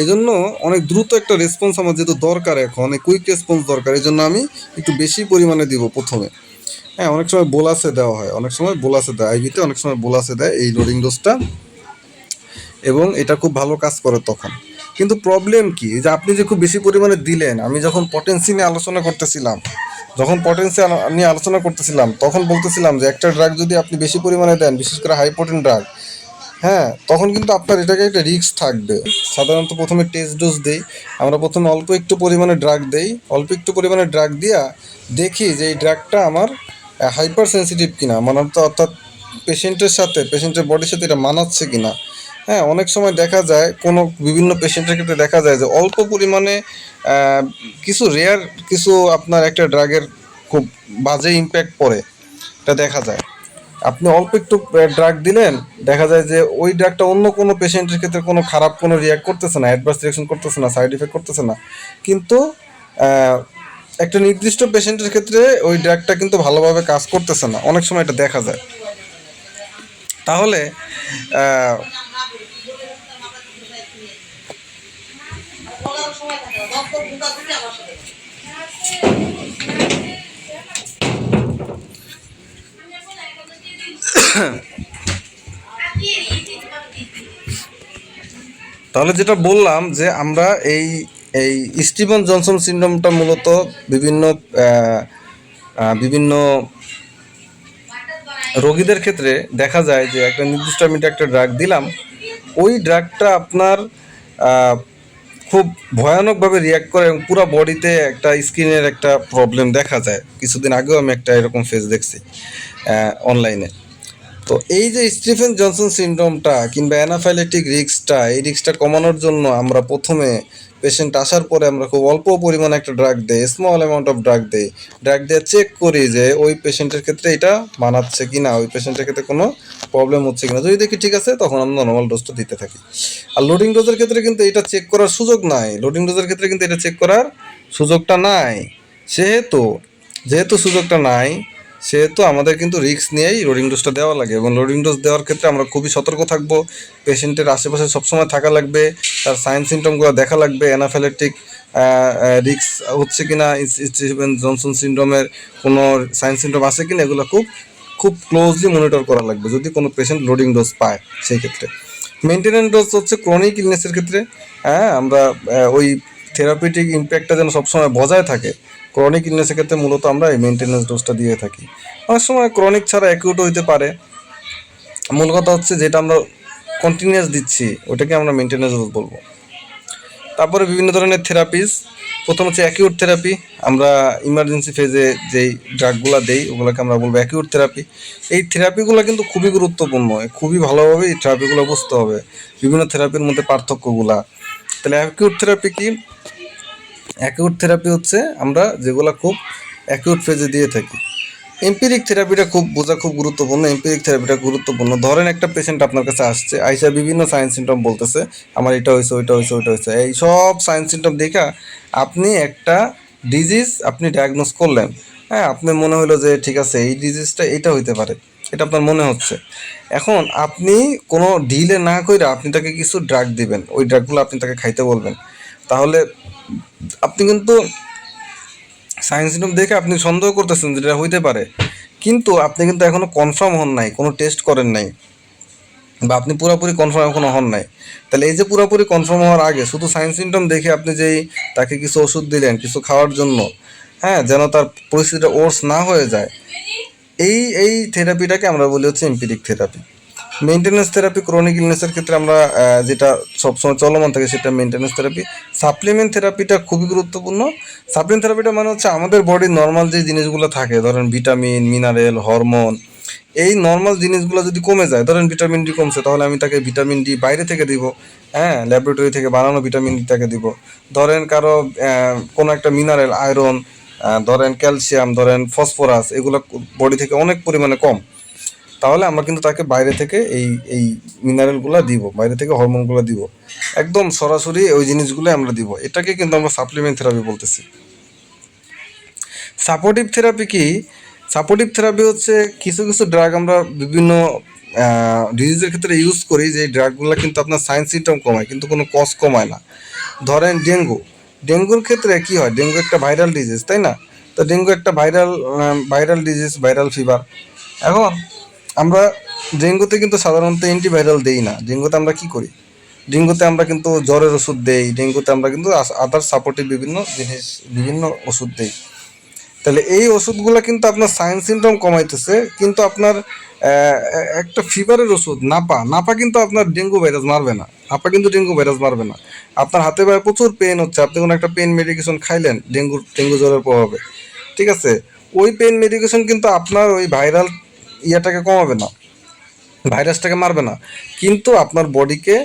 এই জন্য অনেক দ্রুত একটা রেসপন্স আমার যেহেতু দরকার, এখন অনেক কুইক রেসপন্স দরকার, এই জন্য আমি একটু বেশি পরিমাণে দিব প্রথমে। হ্যাঁ, অনেক সময় বোলাসে দেওয়া হয়, অনেক সময় বোলাসে দেয় আইভিতে, অনেক সময় বোলাসে দেয় এই লোডিং ডোজটা, এবং এটা খুব ভালো কাজ করে তখন। কিন্তু প্রবলেম কি, যে আপনি যে খুব বেশি পরিমাণে দিলেন, আমি যখন পটেন্সি নিয়ে আলোচনা করতেছিলাম তখন বলতেছিলাম যে একটা ড্রাগ যদি আপনি বেশি পরিমাণে দেন, বিশেষ করে হাই পোটেন্ট ড্রাগ, হ্যাঁ, তখন কিন্তু আপনার এটাকে একটা রিস্ক থাকবে। সাধারণত প্রথমে টেস্ট ডোজ দেই আমরা, প্রথমে অল্প একটু পরিমাণে ড্রাগ দিয়া দেখি যে এই ড্রাগটা আমার হাইপার সেন্সিটিভ কিনা, অর্থাৎ পেশেন্টের বডির সাথে এটা মানাচ্ছে কিনা। হ্যাঁ, অনেক সময় দেখা যায় বিভিন্ন পেশেন্টের ক্ষেত্রে দেখা যায় যে অল্প পরিমাণে কিছু আপনার একটা ড্রাগের খুব বাজে ইম্প্যাক্ট পড়ে, এটা দেখা যায়। আপনি অল্প একটু ড্রাগ দিলেন, দেখা যায় যে ওই ড্রাগটা অন্য কোনো পেশেন্টের ক্ষেত্রে কোনো খারাপ কোনো রিয়াক্ট করতেছে না, অ্যাডভার্স রিয়াকশন করতেছে না, সাইড ইফেক্ট করতেছে না, কিন্তু আহ, একটা নির্দিষ্ট পেশেন্টের ক্ষেত্রে ওই ড্রাগটা কিন্তু ভালোভাবে কাজ করতেছে না, অনেক সময় এটা দেখা যায়। তাহলে আহ, তাহলে যেটা বললাম যে আমরা এই এই স্টিভেন জনসন সিনড্রোমটা মূলত বিভিন্ন আহ, বিভিন্ন রোগীদের ক্ষেত্রে দেখা যায় যে একটা নির্দিষ্ট আমি একটা ড্রাগ দিলাম, ওই ড্রাগটা আপনার আহ, খুব ভয়ানকভাবে রিয়াক্ট করে এবং পুরো বডিতে একটা স্কিনের একটা প্রবলেম দেখা যায়। কিছুদিন আগেও আমি একটা এরকম ফেস দেখছি অনলাইনে। তো এই যে স্টিফেন জনসন সিনড্রোমটা কিংবা অ্যানাফাইলেটিক রিস্কটা, এই রিস্কটা কমানোর জন্য আমরা প্রথমে পেশেন্ট আসার পরে আমরা খুব অল্প পরিমাণে একটা ড্রাগ দেই, স্মল অ্যামাউন্ট অফ ড্রাগ দেই। ড্রাগ দিয়ে চেক করি যে ওই পেশেন্টের ক্ষেত্রে এটা মানাচ্ছে কি না, ওই পেশেন্টের ক্ষেত্রে কোনো প্রবলেম হচ্ছে কিনা। যদি দেখি ঠিক আছে, তখন আমরা নর্মাল ডোজটা দিতে থাকি। আর লোডিং ডোজের ক্ষেত্রে কিন্তু এটা চেক করার সুযোগ নাই, লোডিং ডোজের ক্ষেত্রে কিন্তু এটা চেক করার সুযোগটা নাই। সেহেতু যেহেতু সুযোগটা নাই, সেহেতু আমাদের কিন্তু রিস্ক নিয়েই লোডিং ডোজটা দেওয়া লাগে, এবং লোডিং ডোজ দেওয়ার ক্ষেত্রে আমরা খুবই সতর্ক থাকবো। পেশেন্টের আশেপাশে সবসময় থাকা লাগবে, তার সাইন সিমটমগুলো দেখা লাগবে, অ্যানাফাইলেটিক রিস্ক হচ্ছে কিনা, স্টিভেন জনসন সিনড্রোমের কোনো সাইন সিমটম আছে কিনা, এগুলো খুব খুব ক্লোজলি মনিটর করা লাগবে যদি কোনো পেশেন্ট লোডিং ডোজ পায়। সেই ক্ষেত্রে মেনটেন্যান্স ডোজ হচ্ছে ক্রনিক ইলনেসের ক্ষেত্রে, হ্যাঁ, আমরা ওই থেরাপিউটিক ইম্প্যাক্টটা যেন সবসময় বজায় থাকে, ক্রনিক ইলনেসের ক্ষেত্রে মূলত আমরা এই মেনটেন্যান্স ডোজটা দিয়ে থাকি। অনেক সময় ক্রনিক ছাড়া অ্যাকিউটও হইতে পারে। মূল কথা হচ্ছে যেটা আমরা কন্টিনিউয়াস দিচ্ছি ওটাকে আমরা মেনটেন্যান্স ডোজ বলবো। তারপরে বিভিন্ন ধরনের থেরাপিস, প্রথম হচ্ছে অ্যাকিউট থেরাপি। আমরা ইমার্জেন্সি ফেজে যেই ড্রাগগুলো দেই ওগুলোকে আমরা বলবো অ্যাকিউট থেরাপি। এই থেরাপিগুলো কিন্তু খুবই গুরুত্বপূর্ণ, খুবই ভালোভাবে এই থেরাপিগুলো বুঝতে হবে, বিভিন্ন থেরাপির মধ্যে পার্থক্যগুলা। তাহলে অ্যাকিউট থেরাপি কি? অ্যাকিউট থেরাপি হচ্ছে আমরা যেগুলো খুব অ্যাকিউট ফেজে দিয়ে থাকি। এম্পিরিক থেরাপিটা খুব বোঝা খুব গুরুত্বপূর্ণ। এম্পিরিক থেরাপিটা গুরুত্বপূর্ণ, ধরেন একটা পেশেন্ট আপনার কাছে আসছে, আইসা বিভিন্ন সাইন সিমটম বলতেছে, আমার এটা হয়েছে, ওইটা হয়েছে, ওইটা হয়েছে, এই সব সাইন সিমটম দেখা আপনি একটা ডিজিজ আপনি ডায়াগনোস করলেন। হ্যাঁ, আপনি মনে হলো যে ঠিক আছে এই ডিজিজটা এটা হইতে পারে, এটা আপনার মনে হচ্ছে। এখন আপনি কোনো ডিলে না করে আপনি তাকে কিছু ড্রাগ দিবেন, ওই ড্রাগগুলো আপনি তাকে খাইতে বলবেন। তাহলে আপনি কিন্তু সায়েন্স সিমটম দেখে আপনি সন্দেহ করতেছেন যে এটা হইতে পারে, কিন্তু আপনি কিন্তু এখনো কনফার্ম হন নাই, কোনো টেস্ট করেন নাই, বা আপনি পুরোপুরি কনফার্ম এখনো হন নাই। তাহলে এই যে পুরোপুরি কনফার্ম হওয়ার আগে শুধু সাইন সিমটম দেখে আপনি যেই তাকে কিছু ওষুধ দিলেন কিছু খাওয়ার জন্য, হ্যাঁ, যেন তার পরিস্থিতিটা ওর্স না হয়ে যায়, এই এই থেরাপিটাকে আমরা বলি হচ্ছে এম্পিরিক থেরাপি। মেনটেন্যান্স থেরাপি ক্রনিক ইলনেসের ক্ষেত্রে আমরা যেটা সবসময় চলমান থাকে সেটা মেনটেন্যান্স থেরাপি। সাপ্লিমেন্ট থেরাপিটা খুবই গুরুত্বপূর্ণ। সাপ্লিমেন্ট থেরাপিটা মানে হচ্ছে আমাদের বডির নর্মাল যে জিনিসগুলো থাকে, ধরেন ভিটামিন, মিনারেল, হরমোন, এই নর্মাল জিনিসগুলো যদি কমে যায়, ধরেন ভিটামিন ডি কমছে, তাহলে আমি তাকে ভিটামিন ডি বাইরে থেকে দিব, হ্যাঁ, ল্যাবরেটরি থেকে বানানো ভিটামিন ডি তাকে দিব। ধরেন কারো কোনো একটা মিনারেল, আয়রন, ধরেন ক্যালসিয়াম, ধরেন ফসফরাস, এগুলো বডি থেকে অনেক পরিমাণে কম, তাহলে আমরা কিন্তু তাকে বাইরে থেকে এই এই মিনারেলগুলো দিব, বাইরে থেকে হরমোনগুলো দিব, একদম সরাসরি ওই জিনিসগুলো আমরা দিব। এটাকে কিন্তু আমরা সাপ্লিমেন্ট থেরাপি বলতেছি। সাপোর্টিভ থেরাপি কি? সাপোর্টিভ থেরাপি হচ্ছে কিছু কিছু ড্রাগ আমরা বিভিন্ন ডিজিজের ক্ষেত্রে ইউজ করি, যে ড্রাগগুলো কিন্তু আপনার সাইন সিমটম কমায় কিন্তু কোনো কজ কমায় না। ধরেন ডেঙ্গুর ক্ষেত্রে কি হয়, ডেঙ্গু একটা ভাইরাল ডিজিজ, তাই না? তো ডেঙ্গু একটা ভাইরাল ডিজিজ, ভাইরাল ফিভার। এখন আমরা ডেঙ্গুতে কিন্তু সাধারণত অ্যান্টিভাইরাল দেই না। ডেঙ্গুতে আমরা কি করি? ডেঙ্গুতে আমরা কিন্তু জ্বরের ওষুধ দেই, ডেঙ্গুতে আমরা কিন্তু আদার সাপোর্টিভ বিভিন্ন জিনিস, বিভিন্ন ওষুধ দেই। তাহলে এই ওষুধগুলো কিন্তু আপনার সাইন সিমটম কমাইতেছে, কিন্তু আপনার একটা ফিভারের ওষুধ নাপা কিন্তু আপনার ডেঙ্গু ভাইরাস মারবে না। নাপা কিন্তু ডেঙ্গু ভাইরাস মারবে না। আপনার হাতে পায়ে প্রচুর পেন হচ্ছে, আপনি কোনো একটা পেন মেডিকেশন খাইলেন ডেঙ্গু জ্বরের প্রভাবে, ঠিক আছে, ওই পেন মেডিকেশন কিন্তু আপনার ওই ভাইরাল ইয়াটাকে কমাবে না, ভাইরাসটাকে মারবে না, কিন্তু আপনার বডিকে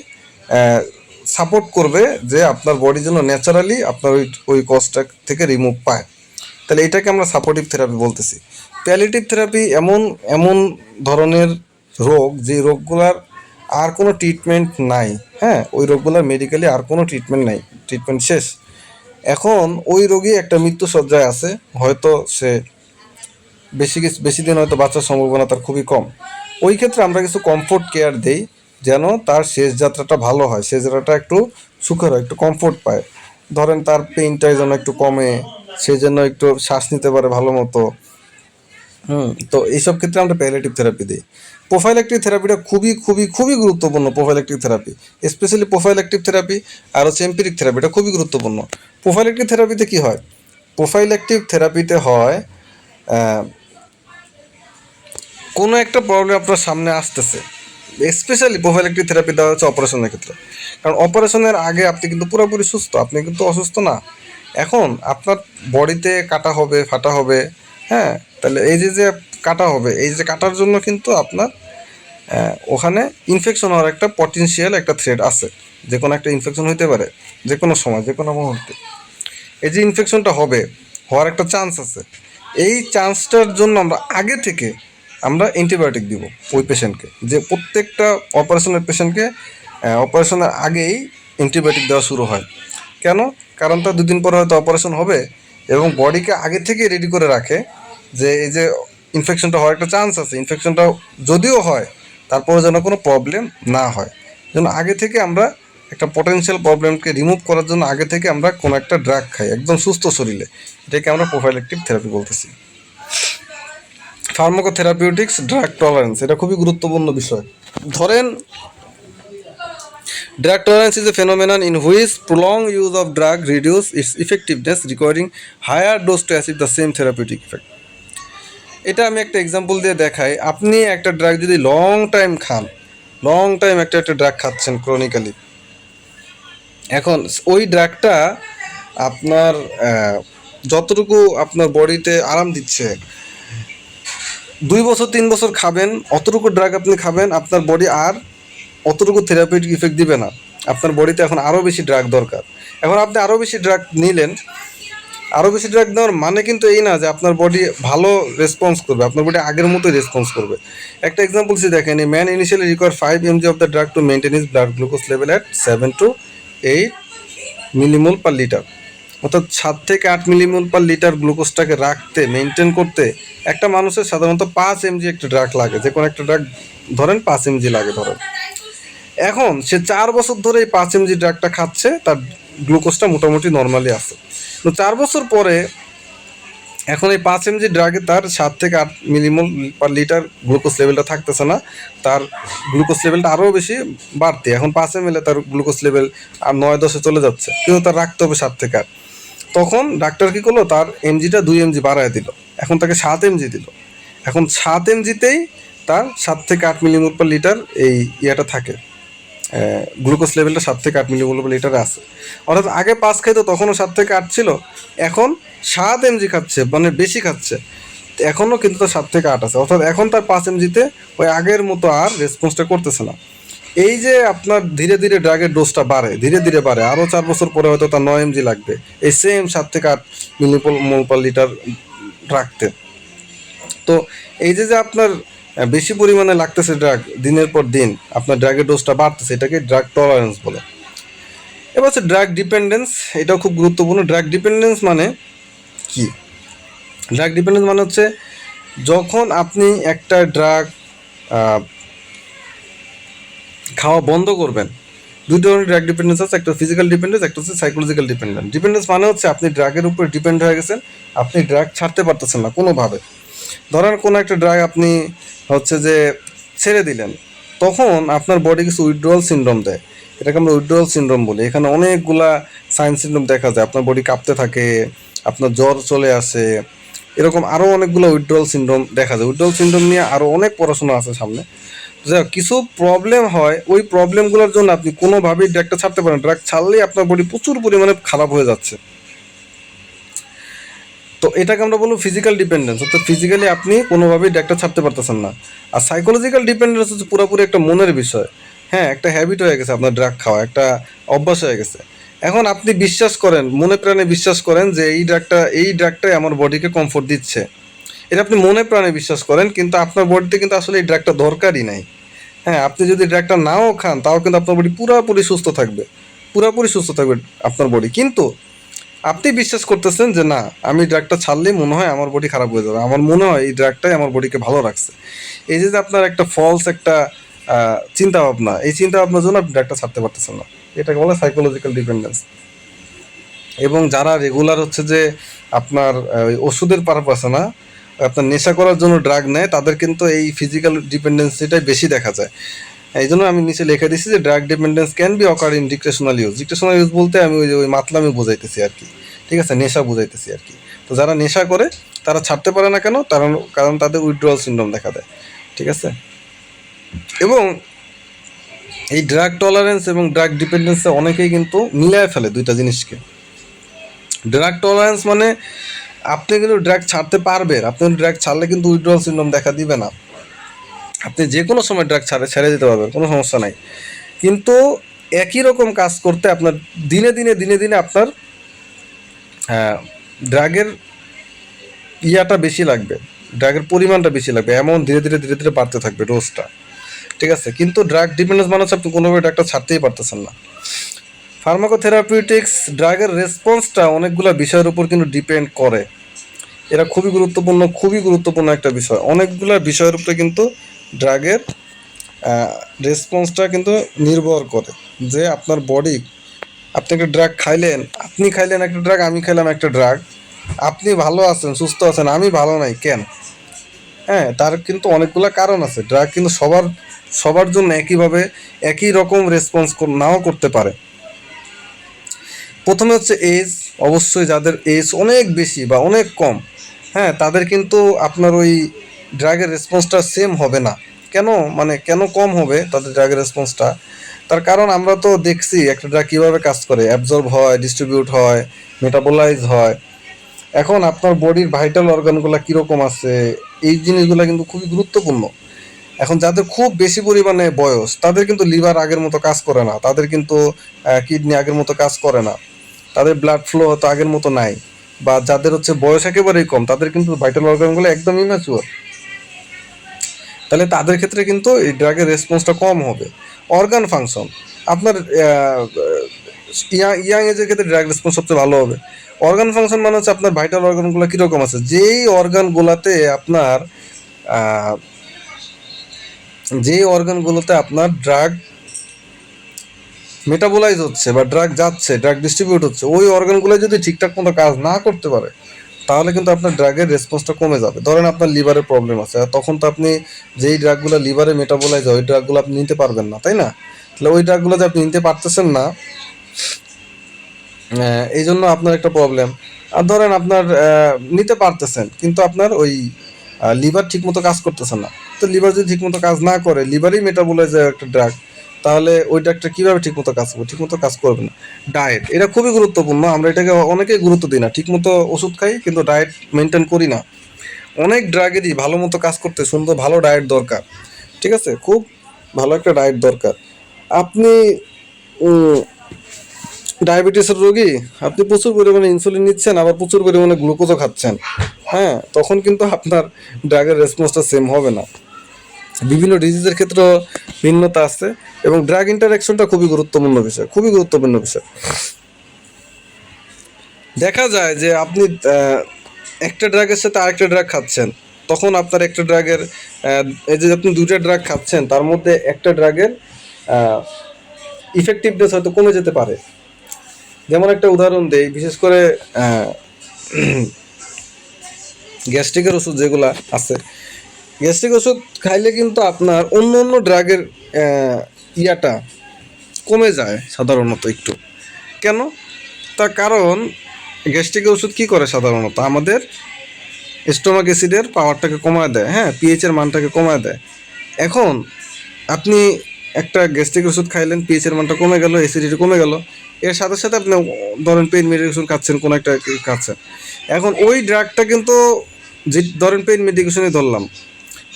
সাপোর্ট করবে যে আপনার বডি যেন ন্যাচারালি আপনার ওই ওই কজটা থেকে রিমুভ পায়। তাহলে এটাকে আমরা সাপোর্টিভ থেরাপি বলতেছি। প্যালিয়েটিভ থেরাপি এমন এমন ধরনের রোগ যে রোগগুলার আর কোনো ট্রিটমেন্ট নাই, হ্যাঁ, ওই রোগগুলার মেডিকেলি আর কোনো ট্রিটমেন্ট নাই, ট্রিটমেন্ট শেষ। এখন ওই রোগী একটা মৃত্যুসজ্জায় আছে, হয়তো সে বেশি দিন হয়তো বাঁচার সম্ভাবনা তার খুবই কম। ওই ক্ষেত্রে আমরা কিছু কমফোর্ট কেয়ার দেই যেন তার শেষ যাত্রাটা ভালো হয়, শেষ যাত্রাটা একটু সুখের হয়, একটু কমফোর্ট পায়। ধরেন তার পেইনটা যেন একটু কমে, সে যেন একটু শ্বাস নিতে পারে ভালো মতো। তো এইসব ক্ষেত্রে আমরা প্যালিয়েটিভ থেরাপি দিই। প্রোফাইল্যাক্টিক থেরাপিটা খুবই খুবই খুবই গুরুত্বপূর্ণ। প্রোফাইল্যাক্টিক থেরাপি, স্পেশালি প্রোফাইল্যাক্টিক থেরাপি আর হচ্ছে এম্পিরিক থেরাপিটা খুবই গুরুত্বপূর্ণ। প্রোফাইল্যাক্টিক থেরাপিতে কি হয়? প্রোফাইল্যাক্টিক থেরাপিতে হয় কোনো একটা প্রবলেম আপনার সামনে আসতেছে, স্পেশালি প্রোফাইল্যাক্টিক থেরাপি দেওয়া হচ্ছে অপারেশনের ক্ষেত্রে। কারণ অপারেশনের আগে আপনি কিন্তু পুরোপুরি সুস্থ, আপনি কিন্তু অসুস্থ না। এখন আপনার বডিতে কাটা হবে, ফাটা হবে, হ্যাঁ, তাহলে এই যে কাটা হবে, এই যে কাটার জন্য কিন্তু আপনার ওখানে ইনফেকশন হওয়ার একটা পটেনশিয়াল একটা থ্রেড আছে। যে কোনো একটা ইনফেকশন হতে পারে যে কোনো সময়, যে কোনো মুহূর্তে। এই যে ইনফেকশনটা হবে, হওয়ার একটা চান্স আছে। এই চান্সটার জন্য আমরা আগে থেকে আমরা অ্যান্টিবায়োটিক দিব ওই পেশেন্টকে। যে প্রত্যেকটা অপারেশনের পেশেন্টকে অপারেশনের আগেই অ্যান্টিবায়োটিক দেওয়া শুরু হয়। কেন? কারণ তার দুদিন পর হয়তো অপারেশন হবে এবং বডিকে আগে থেকে রেডি করে রাখে যে এই যে ইনফেকশনটা হওয়ার একটা চান্স আছে, ইনফেকশনটা যদিও হয় তারপরে যেন কোনো প্রবলেম না হয়, যেন আগে থেকে আমরা একটা পটেনশিয়াল প্রবলেমকে রিমুভ করার জন্য আগে থেকে আমরা কোনো একটা ড্রাগ খাই একদম সুস্থ শরীরে। এটাকে আমরা প্রোফাইল্যাক্টিক থেরাপি বলতেছি। ফার্মাকোথেরাপিউটিক্স, ড্রাগ টলারেন্স, এটা খুবই গুরুত্বপূর্ণ বিষয়। ধরেন drug tolerance is a phenomenon in which prolonged use of drug reduces its effectiveness, requiring higher dose to achieve the same therapeutic effect. এটা আমি একটা এক্সাম্পল দিয়ে দেখাই। আপনি একটা ড্রাগ যদি লং টাইম একটা ড্রাগ খাচ্ছেন ক্রনিক্যালি, এখন ওই ড্রাগটা আপনার যতটুকু আপনার বডিতে আরাম দিচ্ছে, 2 বছর 3 বছর খাবেন, অতটুকু ড্রাগ আপনি খাবেন, আপনার বডি আর অতটুকু থেরাপিউটিক ইফেক্ট দিবে না। আপনার বডিতে এখন আরও বেশি ড্রাগ দরকার। এখন আপনি আরও বেশি ড্রাগ নিলেন, আরও বেশি ড্রাগ নেওয়ার মানে কিন্তু এই না যে আপনার বডি ভালো রেসপন্স করবে, আপনার বডি আগের মতোই রেসপন্স করবে। একটা এক্সাম্পল সে দেখেন, a man initially require 5 mg of the drug to maintain his blood glucose level at 7 to 8 millimole per litre. অর্থাৎ 7 থেকে 8 মিলিমোল পার লিটার গ্লুকোজটাকে রাখতে, মেনটেন করতে একটা মানুষের সাধারণত 5 mg একটা ড্রাগ লাগে। যে কোনো একটা ড্রাগ ধরেন 5 mg লাগে ধরেন। এখন সে 4 বছর ধরে এই 5 mg ড্রাগটা খাচ্ছে, তার গ্লুকোজটা মোটামুটি নর্মালি আছে। তো 4 বছর পরে এখন এই 5 mg ড্রাগে তার 7 থেকে 8 মিলিমোল পার লিটার গ্লুকোজ লেভেলটা থাকতেছে না, তার গ্লুকোজ লেভেলটা আরও বেশি বাড়তে, এখন 5 ml তার গ্লুকোজ লেভেল আর 9-10-এ চলে যাচ্ছে, কিন্তু তার রাখতে হবে 7 থেকে 8। তখন ডাক্তার কী করলো, তার এমজিটা 2 mg বাড়ায় দিল, এখন তাকে 7 mg দিল। এখন 7 mgতেই তার 7 থেকে 8 মিলিমোল পার লিটার এই ইয়েটা থাকে, গ্লুকোজ লেভেলটা 7 থেকে 8 মিলিমোল পার লিটারে আছে। অর্থাৎ আগে 5 খাইতো তখনও 7 থেকে 8 ছিল, এখন 7 mg খাচ্ছে, মানে বেশি খাচ্ছে, এখনও কিন্তু তার 7 থেকে 8 আছে। অর্থাৎ এখন তার 5 mgতে ওই আগের মতো আর রেসপন্সটা করতেছে না। এই যে আপনার ধীরে ধীরে ড্রাগের ডোজটা বাড়ে, ধীরে ধীরে বাড়ে, আরও 4 বছর পরে হয়তো তার 9 mg লাগবে এই সেম 7 থেকে 8 মিলিমোল পার লিটার রাখতে। তো এই যে আপনার বেশি পরিমাণে লাগতেছে ড্রাগ দিনের পর দিন, আপনার ড্রাগের ডোজটা বাড়তেছে, এটাকে ড্রাগ টলারেন্স বলে। এবার হচ্ছে ড্রাগ ডিপেন্ডেন্স, এটাও খুব গুরুত্বপূর্ণ। ড্রাগ ডিপেন্ডেন্স মানে কি? ড্রাগ ডিপেন্ডেন্স মানে হচ্ছে যখন আপনি একটা ড্রাগ খাওয়া বন্ধ করবেন। 2 ধরনের ড্রাগ ডিপেন্ডেন্স আছে, একটা ফিজিক্যাল ডিপেন্ডেন্স, একটা হচ্ছে সাইকোলজিক্যাল ডিপেন্ডেন্স। ডিপেন্ডেন্স মানে হচ্ছে আপনি ড্রাগের উপর ডিপেন্ড হয়ে গেছেন, আপনি ড্রাগ ছাড়তে পারতেছেন না কোনোভাবে। ধরেন কোনো একটা ড্রাগ আপনি হচ্ছে যে ছেড়ে দিলেন, তখন আপনার বডি কিছু উইথড্রয়াল সিনড্রোম দেয়, এটাকে আমরা উইথড্রয়াল সিনড্রোম বলি। এখানে অনেকগুলা সাইন সিনড্রোম দেখা যায়, আপনার বডি কাঁপতে থাকে, আপনার জ্বর চলে আসে, এরকম আরও অনেকগুলো উইথড্রয়াল সিনড্রোম দেখা যায়। উইথড্রয়াল সিনড্রোম নিয়ে আরও অনেক পড়াশোনা আছে সামনে। যাই কিছু প্রবলেম হয়, ওই প্রবলেমগুলোর জন্য আপনি কোনোভাবেই ড্রাগটা ছাড়তে পারেন, ড্রাগ ছাড়লেই আপনার বডি প্রচুর পরিমাণে খারাপ হয়ে যাচ্ছে। তো এটাকে আমরা বলবো ফিজিক্যাল ডিপেন্ডেন্স, অর্থাৎ ফিজিক্যালি আপনি কোনোভাবেই ড্রাগটা ছাড়তে পারতেছেন না। আর সাইকোলজিক্যাল ডিপেন্ডেন্স হচ্ছে পুরোপুরি একটা মনের বিষয়, হ্যাঁ, একটা হ্যাবিট হয়ে গেছে আপনার ড্রাগ খাওয়া, একটা অভ্যাস হয়ে গেছে। এখন আপনি বিশ্বাস করেন, মনে প্রাণে বিশ্বাস করেন যে এই ড্রাগটাই আমার বডিকে কমফোর্ট দিচ্ছে, এটা আপনি মনে প্রাণে বিশ্বাস করেন, কিন্তু আপনার বডিতে কিন্তু আসলে এই ড্রাগটা দরকারই নাই। হ্যাঁ, আপনি যদি ড্রাগটা নাও খান তাও কিন্তু আপনার বডি পুরোপুরি সুস্থ থাকবে, পুরোপুরি সুস্থ থাকবে আপনার বডি। কিন্তু আপনি বিশ্বাস করতেছেন যে না, আমি ড্রাগটা ছাড়লেই মনে হয় আমার বডি খারাপ হয়ে যাবে, আমার মনে হয় এই ড্রাগটাই আমার বডিকে ভালো রাখছে। এই যে যে আপনার একটা ফলস একটা চিন্তা ভাবনা, এই চিন্তা ভাবনার জন্য আপনি ড্রাগটা ছাড়তে পারতেছেন না, এটাকে বলে সাইকোলজিক্যাল ডিপেন্ডেন্স। এবং যারা রেগুলার হচ্ছে যে আপনার ওই ওষুধের পারপাসে না, আপনার নেশা করার জন্য ড্রাগ নেয়, তাদের কিন্তু এই ফিজিক্যাল ডিপেন্ডেন্সিটাই বেশি দেখা যায়। এই জন্য আমি নিচে লিখে দিচ্ছি যে drug dependence can be occur in discretional use. Discretional use বলতে আমি ওই যে ওই মাতলামি বোঝাইতেছি আর কি, ঠিক আছে, নেশা বোঝাইতেছি আর কি। তো যারা নেশা করে তারা ছাড়তে পারে না কেন? কারণ কারণ তাদের উইথড্রয়াল সিনড্রোম দেখা দেয়, ঠিক আছে। এবং এই ড্রাগ টলারেন্স এবং ড্রাগ ডিপেন্ডেন্সে অনেকেই কিন্তু মিলায় ফেলে দুইটা জিনিসকে। ড্রাগ টলারেন্স মানে আপনি কিন্তু ড্রাগ ছাড়তে পারবেন, আপনি ড্রাগ ছাড়লে কিন্তু উইথড্রয়াল সিনড্রোম দেখা দিবে না, আপনি যে কোনো সময় ড্রাগ ছেড়ে দিতে পারবেন, কোনো সমস্যা নাই। কিন্তু একই রকম কাজ করতে আপনার দিনে দিনে দিনে দিনে আপনার ড্রাগের ইয়াটা বেশি লাগবে, ড্রাগের পরিমাণটা বেশি লাগবে, এমন ধীরে ধীরে ধীরে ধীরে বাড়তে থাকবে ডোজটা, ঠিক আছে। কিন্তু ড্রাগ ডিপেন্ডেন্স মানে হচ্ছে আপনি কোনোভাবে ড্রাগটা ছাড়তেই পারতেছেন না। ফার্মাকোথেরাপিউটিক্স ড্রাগের রেসপন্সটা অনেকগুলো বিষয়ের উপর কিন্তু ডিপেন্ড করে, এরা খুবই গুরুত্বপূর্ণ একটা বিষয়। অনেকগুলো বিষয়ের উপরে কিন্তু ড্রাগের রেসপন্সটা কিন্তু নির্ভর করে, যে আপনার বডি, আপনি একটা ড্রাগ খাইলেন, আপনি খাইলেন একটা ড্রাগ, আমি খাইলাম একটা ড্রাগ, আপনি ভালো আছেন সুস্থ আছেন, আমি ভালো নাই কেন? হ্যাঁ, তার কিন্তু অনেকগুলো কারণ আছে। ড্রাগ কিন্তু সবার সবার জন্য একইভাবে একই রকম রেসপন্স নাও করতে পারে। প্রথমে হচ্ছে এজ, অবশ্যই যাদের এজ অনেক বেশি বা অনেক কম, হ্যাঁ, তাদের কিন্তু আপনার ওই ড্রাগের রেসপন্সটা সেম হবে না। কেন? মানে কেন কম হবে তাদের ড্রাগের রেসপন্সটা? তার কারণ আমরা তো দেখছি একটা ড্রাগ কীভাবে কাজ করে, অ্যাবজর্ব হয়, ডিস্ট্রিবিউট হয়, মেটাবোলাইজ হয়। এখন আপনার বডির ভাইটাল অর্গানগুলো কীরকম আছে, এই জিনিসগুলো কিন্তু খুবই গুরুত্বপূর্ণ। এখন যাদের খুব বেশি পরিমাণে বয়স, তাদের কিন্তু লিভার আগের মতো কাজ করে না, তাদের কিন্তু কিডনি আগের মতো কাজ করে না, তাদের ব্লাড ফ্লো হয়তো আগের মতো নাই। বা যাদের হচ্ছে বয়স একেবারেই কম, তাদের কিন্তু ভাইটাল অর্গানগুলো একদম ইম্যাচুয়ার, তাহলে তাদের ক্ষেত্রে কিন্তু এই ড্রাগের রেসপন্সটা কম হবে। অর্গান ফাংশন, আপনার ইয়াং এজের ক্ষেত্রে ড্রাগ রেসপন্স সবচেয়ে ভালো হবে। অর্গান ফাংশন মানে হচ্ছে আপনার ভাইটাল অর্গানগুলো কীরকম আছে, আহ, যেই অর্গানগুলোতে আপনার ড্রাগ মেটাবোলাইজ হচ্ছে বা ড্রাগ যাচ্ছে, ড্রাগ ডিস্ট্রিবিউট হচ্ছে, ওই অর্গানগুলো যদি ঠিকঠাক মতো কাজ না করতে পারে, তাহলে কিন্তু আপনার ড্রাগের রেসপন্সটা কমে যাবে। ধরেন আপনার লিভারের প্রবলেম আছে, আর তখন তো আপনি যেই ড্রাগগুলো লিভারে মেটাবোলাইজ হয় ওই ড্রাগগুলো আপনি নিতে পারবেন না, তাই না? তাহলে ওই ড্রাগগুলো যে আপনি নিতে পারতেছেন না, এই জন্য আপনার একটা প্রবলেম। আর ধরেন আপনার নিতে পারতেছেন কিন্তু আপনার ওই লিভার ঠিকমতো কাজ করতেছে না, তো লিভার যদি ঠিকমতো কাজ না করে, লিভারই মেটাবোলাইজ হয় একটা ড্রাগ, তাহলে ওই ড্রাগটা কীভাবে ঠিকমতো কাজ করবে? ঠিকমতো কাজ করবে না। ডায়েট, এটা খুবই গুরুত্বপূর্ণ, আমরা এটাকে অনেকেই গুরুত্ব দিই না, ঠিকমতো ওষুধ খাই কিন্তু ডায়েট মেনটেন করি না। অনেক ড্রাগেরই ভালো মতো কাজ করতে সুন্দর ভালো ডায়েট দরকার, ঠিক আছে, খুব ভালো একটা ডায়েট দরকার। আপনি ডায়াবেটিসের রোগী, আপনি প্রচুর পরিমাণে ইনসুলিন নিচ্ছেন, আবার প্রচুর পরিমাণে গ্লুকোজও খাচ্ছেন, হ্যাঁ, তখন কিন্তু আপনার ড্রাগের রেসপন্সটা সেম হবে না। বিভিন্ন ডিজিজের ক্ষেত্রে ভিন্নতা আছে, এবং ড্রাগ ইন্টারাকশনটা খুবই গুরুত্বপূর্ণ বিষয়, খুবই গুরুত্বপূর্ণ বিষয়। দেখা যায় যে আপনি একটা ড্রাগের সাথে আরেকটা ড্রাগ খাচ্ছেন, তখন আপনার একটা ড্রাগের এই যে আপনি দুইটা ড্রাগ খাচ্ছেন, তার মধ্যে একটা ড্রাগের ইফেক্টিভনেস হয়তো কমে যেতে পারে। যেমন একটা উদাহরণ দেই, বিশেষ করে গ্যাস্ট্রিকের ওষুধ যেগুলো আছে, গ্যাস্ট্রিক ওষুধ খাইলে কিন্তু আপনার অন্য অন্য ড্রাগের ইয়াটা কমে যায় সাধারণত একটু। কেন? তার কারণ গ্যাস্ট্রিকের ওষুধ কী করে সাধারণত আমাদের স্টোমাক অ্যাসিডের পাওয়ারটাকে কমায় দেয়, হ্যাঁ, পিএইচের মানটাকে কমায় দেয়। এখন আপনি একটা গ্যাস্ট্রিক ওষুধ খাইলেন, পিএইচের মানটা কমে গেল, অ্যাসিডিটি কমে গেল, এর সাথে সাথে আপনি ধরেন পেইন মেডিকেশন খাচ্ছেন, কোনো একটা খাচ্ছেন। এখন ওই ড্রাগটা কিন্তু, যে ধরেন পেইন মেডিকেশনই ধরলাম,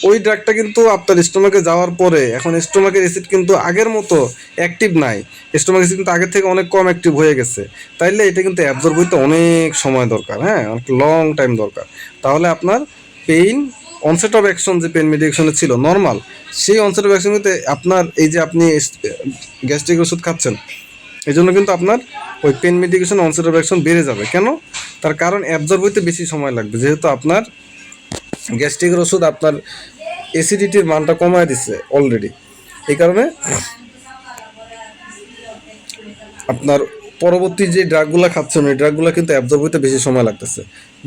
ওই ড্রাগটা কিন্তু আপনার স্টোমাকে যাওয়ার পরে এখন স্টোমাকের অ্যাসিড কিন্তু আগের মতো অ্যাক্টিভ নাই, স্টোমাক অ্যাসিড কিন্তু আগের থেকে অনেক কম অ্যাক্টিভ হয়ে গেছে, তাইলে এটা কিন্তু অ্যাবজর্ব হইতে অনেক সময় দরকার, হ্যাঁ, অনেক লং টাইম দরকার। তাহলে আপনার পেইন অনসেট অফ অ্যাকশন যে পেন মেডিকেশনে ছিল নর্মাল, সেই অনসেট অফ অ্যাকশন কিন্তু আপনার এই যে আপনি গ্যাস্ট্রিক ওষুধ খাচ্ছেন এই জন্য কিন্তু আপনার ওই pain medication onset of action বেড়ে যাবে। কেন? তার কারণ অ্যাবজর্ব হইতে বেশি সময় লাগবে, যেহেতু আপনার গ্যাস্ট্রিকের ওষুধ আপনার অ্যাসিডিটির মানটা কমায় দিচ্ছে অলরেডি। এই কারণে আপনার পরবর্তী যে ড্রাগগুলো খাচ্ছেন ওই ড্রাগগুলো কিন্তু অ্যাবজর্ব হইতে বেশি সময় লাগতেছে।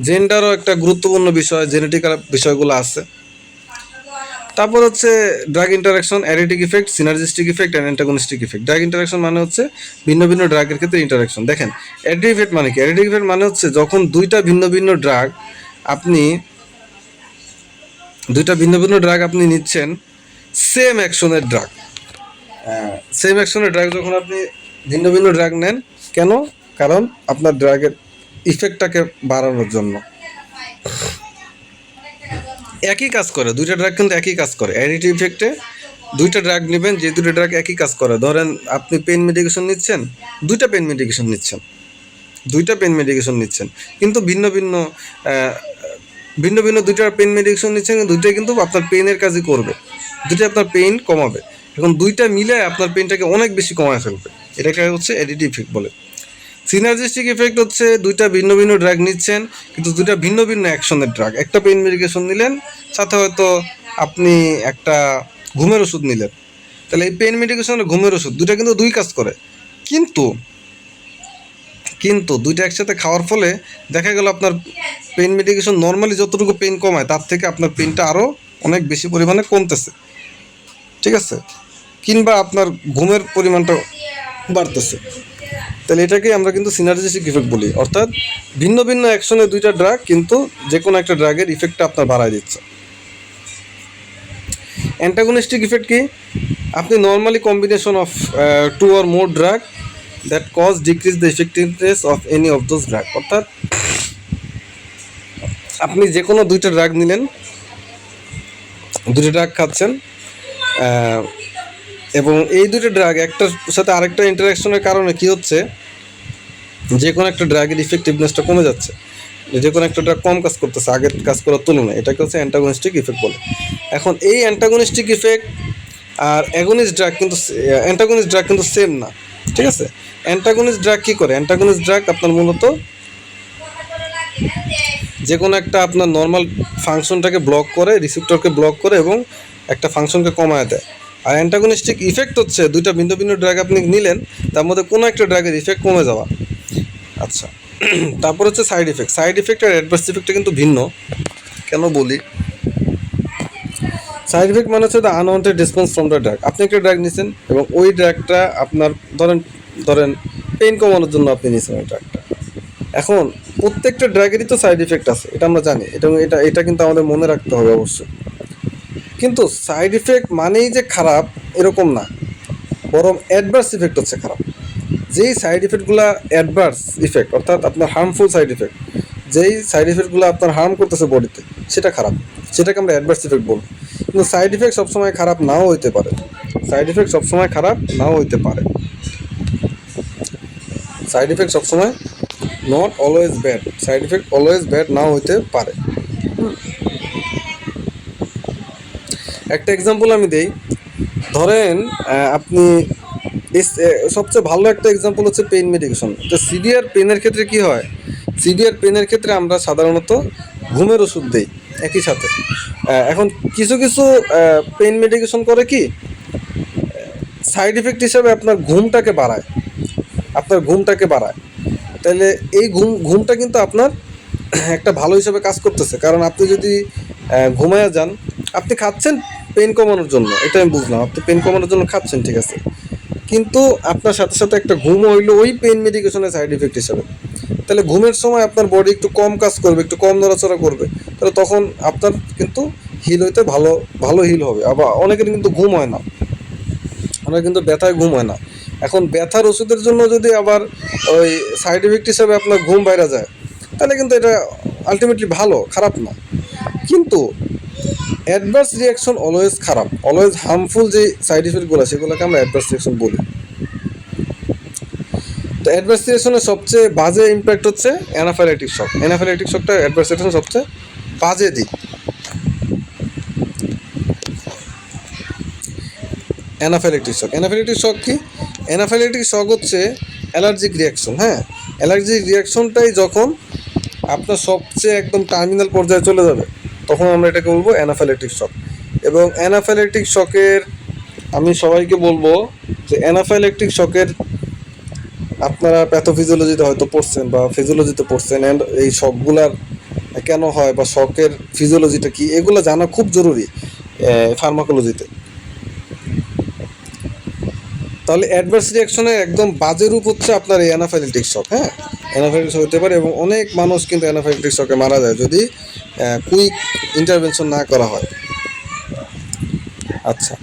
জেন্ডারও একটা গুরুত্বপূর্ণ বিষয়, জেনেটিক্যাল বিষয়গুলো আছে। তারপর হচ্ছে drug interaction, additive effect, synergistic effect and antagonistic effect. Drug interaction মানে হচ্ছে ভিন্ন ভিন্ন ড্রাগের ক্ষেত্রে ইন্টারাকশন। দেখেন অ্যাডিটিভ ইফেক্ট মানে কি? অ্যাডিটিভ ইফেক্ট মানে হচ্ছে যখন দুইটা ভিন্ন ভিন্ন ড্রাগ আপনি নিচ্ছেন, সেম অ্যাকশনের ড্রাগ, যখন আপনি ভিন্ন ভিন্ন ড্রাগ নেন, কেন? কারণ আপনার ড্রাগের ইফেক্টটাকে বাড়ানোর জন্য। একই কাজ করে দুইটা ড্রাগ, কিন্তু একই কাজ করে। অ্যাডিটিভ ইফেক্টে দুইটা ড্রাগ নেবেন, যে দুটো ড্রাগ একই কাজ করে। ধরেন আপনি পেন মেডিকেশন নিচ্ছেন, দুইটা পেন মেডিকেশন নিচ্ছেন কিন্তু ভিন্ন ভিন্ন দুইটা পেন মেডিকেশন নিচ্ছেন, দুইটাই কিন্তু আপনার পেনের কাজই করবে, দুইটা আপনার পেইন কমাবে। এখন দুইটা মিলে আপনার পেনটাকে অনেক বেশি কমায় ফেলবে, এটাকে হচ্ছে অ্যাডিটিভ ইফেক্ট বলে। সিনার্জিস্টিক ইফেক্ট হচ্ছে দুইটা ভিন্ন ভিন্ন ড্রাগ নিচ্ছেন কিন্তু দুইটা ভিন্ন ভিন্ন অ্যাকশনের ড্রাগ। একটা পেইন মেডিকেশন নিলেন, সাথে হয়তো আপনি একটা ঘুমের ওষুধ নিলেন, তাহলে এই পেইন মেডিকেশন আর ঘুমের ওষুধ দুইটা কিন্তু দুই কাজ করে, কিন্তু দুইটা একসাথে খাওয়ার ফলে দেখা গেল আপনার পেইন মেডিকেশন নর্মালি যতটুকু পেইন কমায় তার থেকে আপনার পেইনটা আরও অনেক বেশি পরিমাণে কমতেছে, ঠিক আছে, কিংবা আপনার ঘুমের পরিমাণটা বাড়তেছে। তাহলে এটাকে আমরা কিন্তু সিনার্জিস্টিক ইফেক্ট বলি, অর্থাৎ ভিন্ন ভিন্ন অ্যাকশনে দুইটা ড্রাগ কিন্তু যে কোনো একটা ড্রাগের ইফেক্টটা আপনার বাড়ায় দিচ্ছে। অ্যান্টাগনিস্টিক ইফেক্ট কি? আপনি normally combination of two or more drug that cause decrease the effectiveness of any of those drug. অর্থাৎ আপনি যে কোনো দুইটা ড্রাগ নিলেন, দুটো ড্রাগ খাচ্ছেন, এবং এই দুটো ড্রাগ একটার সাথে আরেকটা ইন্টারাকশনের কারণে কি হচ্ছে, যে কোনো একটা ড্রাগের ইফেক্টিভনেসটা কমে যাচ্ছে, যে কোনো একটা ড্রাগ কম কাজ করতেছে আগের কাজ করার তুলনায়, এটাকে হচ্ছে অ্যান্টাগনিস্টিক ইফেক্ট বলে। এখন এই অ্যান্টাগনিস্টিক ইফেক্ট আর অ্যাগনিস্ট ড্রাগ কিন্তু সেম না, ঠিক আছে। অ্যান্টাগনিস্ট ড্রাগ কী করে? অ্যান্টাগনিস্ট ড্রাগ আপনার মূলত যে কোনো একটা আপনার নর্মাল ফাংশনটাকে ব্লক করে, রিসেপ্টরকে ব্লক করে এবং একটা ফাংশনকে কমায় দেয়। আর অ্যান্টাগনিস্টিক ইফেক্ট হচ্ছে দুইটা ভিন্ন ভিন্ন ড্রাগ আপনি নিলেন, তার মধ্যে কোনো একটা ড্রাগের ইফেক্ট কমে যাওয়া। আচ্ছা, তারপর হচ্ছে সাইড ইফেক্ট আর অ্যাডভার্স ইফেক্টটা কিন্তু ভিন্ন। কেন বলি? সাইড ইফেক্ট মানে হচ্ছে the unwanted response from the drug. আপনি একটা ড্রাগ নিয়েছেন এবং ওই ড্রাগটা আপনার ধরেন পেইন কমানোর জন্য আপনি নিয়েছেন ওই ড্রাগটা। এখন প্রত্যেকটা ড্রাগেরই তো সাইড ইফেক্ট আছে, এটা আমরা জানি, এটা কিন্তু আমাদের মনে রাখতে হবে অবশ্যই। কিন্তু সাইড ইফেক্ট মানেই যে খারাপ এরকম না, বরং অ্যাডভার্স ইফেক্ট হচ্ছে খারাপ। যেই সাইড ইফেক্টগুলো অ্যাডভার্স ইফেক্ট, অর্থাৎ আপনার হার্মফুল সাইড ইফেক্ট, যেই সাইড ইফেক্টগুলো আপনার হার্ম করতেছে বডিতে, সেটা খারাপ, সেটাকে আমরা অ্যাডভার্স ইফেক্ট বলবো। কিন্তু সাইড ইফেক্ট সবসময় খারাপ নাও হইতে পারে, সাইড ইফেক্ট সবসময় not always bad, side effect always bad নাও হইতে পারে। একটা এক্সাম্পল আমি দেই, ধরেন আপনি সবচেয়ে ভালো একটা এক্সাম্পল হচ্ছে পেইন মেডিকেশন। তো সিভিয়ার পেনের ক্ষেত্রে কি হয়? সিভিয়ার পেনের ক্ষেত্রে আমরা সাধারণত ঘুমের ওষুধ দিই একই সাথে। এখন কিছু পেইন মেডিকেশন করে কি, সাইড ইফেক্ট হিসাবে আপনার ঘুমটাকে বাড়ায়, তাহলে এই ঘুমটা কিন্তু আপনার একটা ভালো হিসাবে কাজ করতেছে। কারণ আপনি যদি ঘুমায়া যান, আপনি খাচ্ছেন পেইন কমানোর জন্য, এটা আমি বুঝলাম, আপনি পেইন কমানোর জন্য খাচ্ছেন, ঠিক আছে, কিন্তু আপনার সাথে সাথে একটা ঘুম হইলো ওই পেইন মেডিকেশনের সাইড ইফেক্ট হিসাবে। তাহলে ঘুমের সময় আপনার বডি একটু কম কাজ করবে, একটু কম নড়াচড়া করবে, তাহলে তখন আপনার কিন্তু হিল হইতে ভালো হিল হবে। আবার অনেকের কিন্তু ঘুম হয় না, অনেকে কিন্তু ব্যথায় ঘুম হয় না। এখন ব্যথার ওষুধের জন্য যদি আবার ওই সাইড ইফেক্ট হিসাবে আপনার ঘুম বাইরে যায়, তাহলে কিন্তু এটা আলটিমেটলি ভালো, খারাপ না। কিন্তু অ্যাডভার্স রিয়াকশন অলওয়েজ খারাপ, অলওয়েজ হার্মফুল যে সাইড ইফেক্টগুলো সেগুলোকে আমরা অ্যাডভার্স রিয়াকশন বলি। তো অ্যাডভার্স রিয়াকশনের সবচেয়ে বাজে ইম্প্যাক্ট হচ্ছে অ্যানাফাইলাইটিক শক। অ্যানাফাইলাইটিক শকটা অ্যাডভার্স রিয়াকশনের সবচেয়ে বাজে দিক। অ্যানাফাইলাইটিক শক, অ্যানাফাইলাইটিক শক কি? অ্যানাফাইলাইটিক শক হচ্ছে অ্যালার্জিক রিয়াকশন। হ্যাঁ, অ্যালার্জিক রিয়াকশনটাই যখন আপনার সবচেয়ে একদম টার্মিনাল পর্যায়ে চলে যাবে তখন আমরা এটাকে বলবো অ্যানাফাইলাইটিক শক। এবং অ্যানাফাইলাইটিক শকের আমি সবাইকে বলবো যে অ্যানাফাইলাইটিক শকের আপনারা প্যাথোফিজিওলজিতে হয়তো পড়ছেন বা ফিজিওলজিতে পড়ছেন, অ্যান্ড এই শকগুলার কেন হয় বা শকের ফিজিওলজিটা কি এগুলো জানা খুব জরুরি ফার্মাকোলজিতে। তাহলে অ্যাডভার্স রিয়াকশনের একদম বাজে রূপ হচ্ছে আপনার এই অ্যানাফাইলাইটিক শক। হ্যাঁ, অ্যানাফাইলাইটিক শক হতে পারে এবং অনেক মানুষ কিন্তু অ্যানাফাইলাইটিক শকে মারা যায় যদি কুইক ইন্টারভেনশন না করা হয়। আচ্ছা,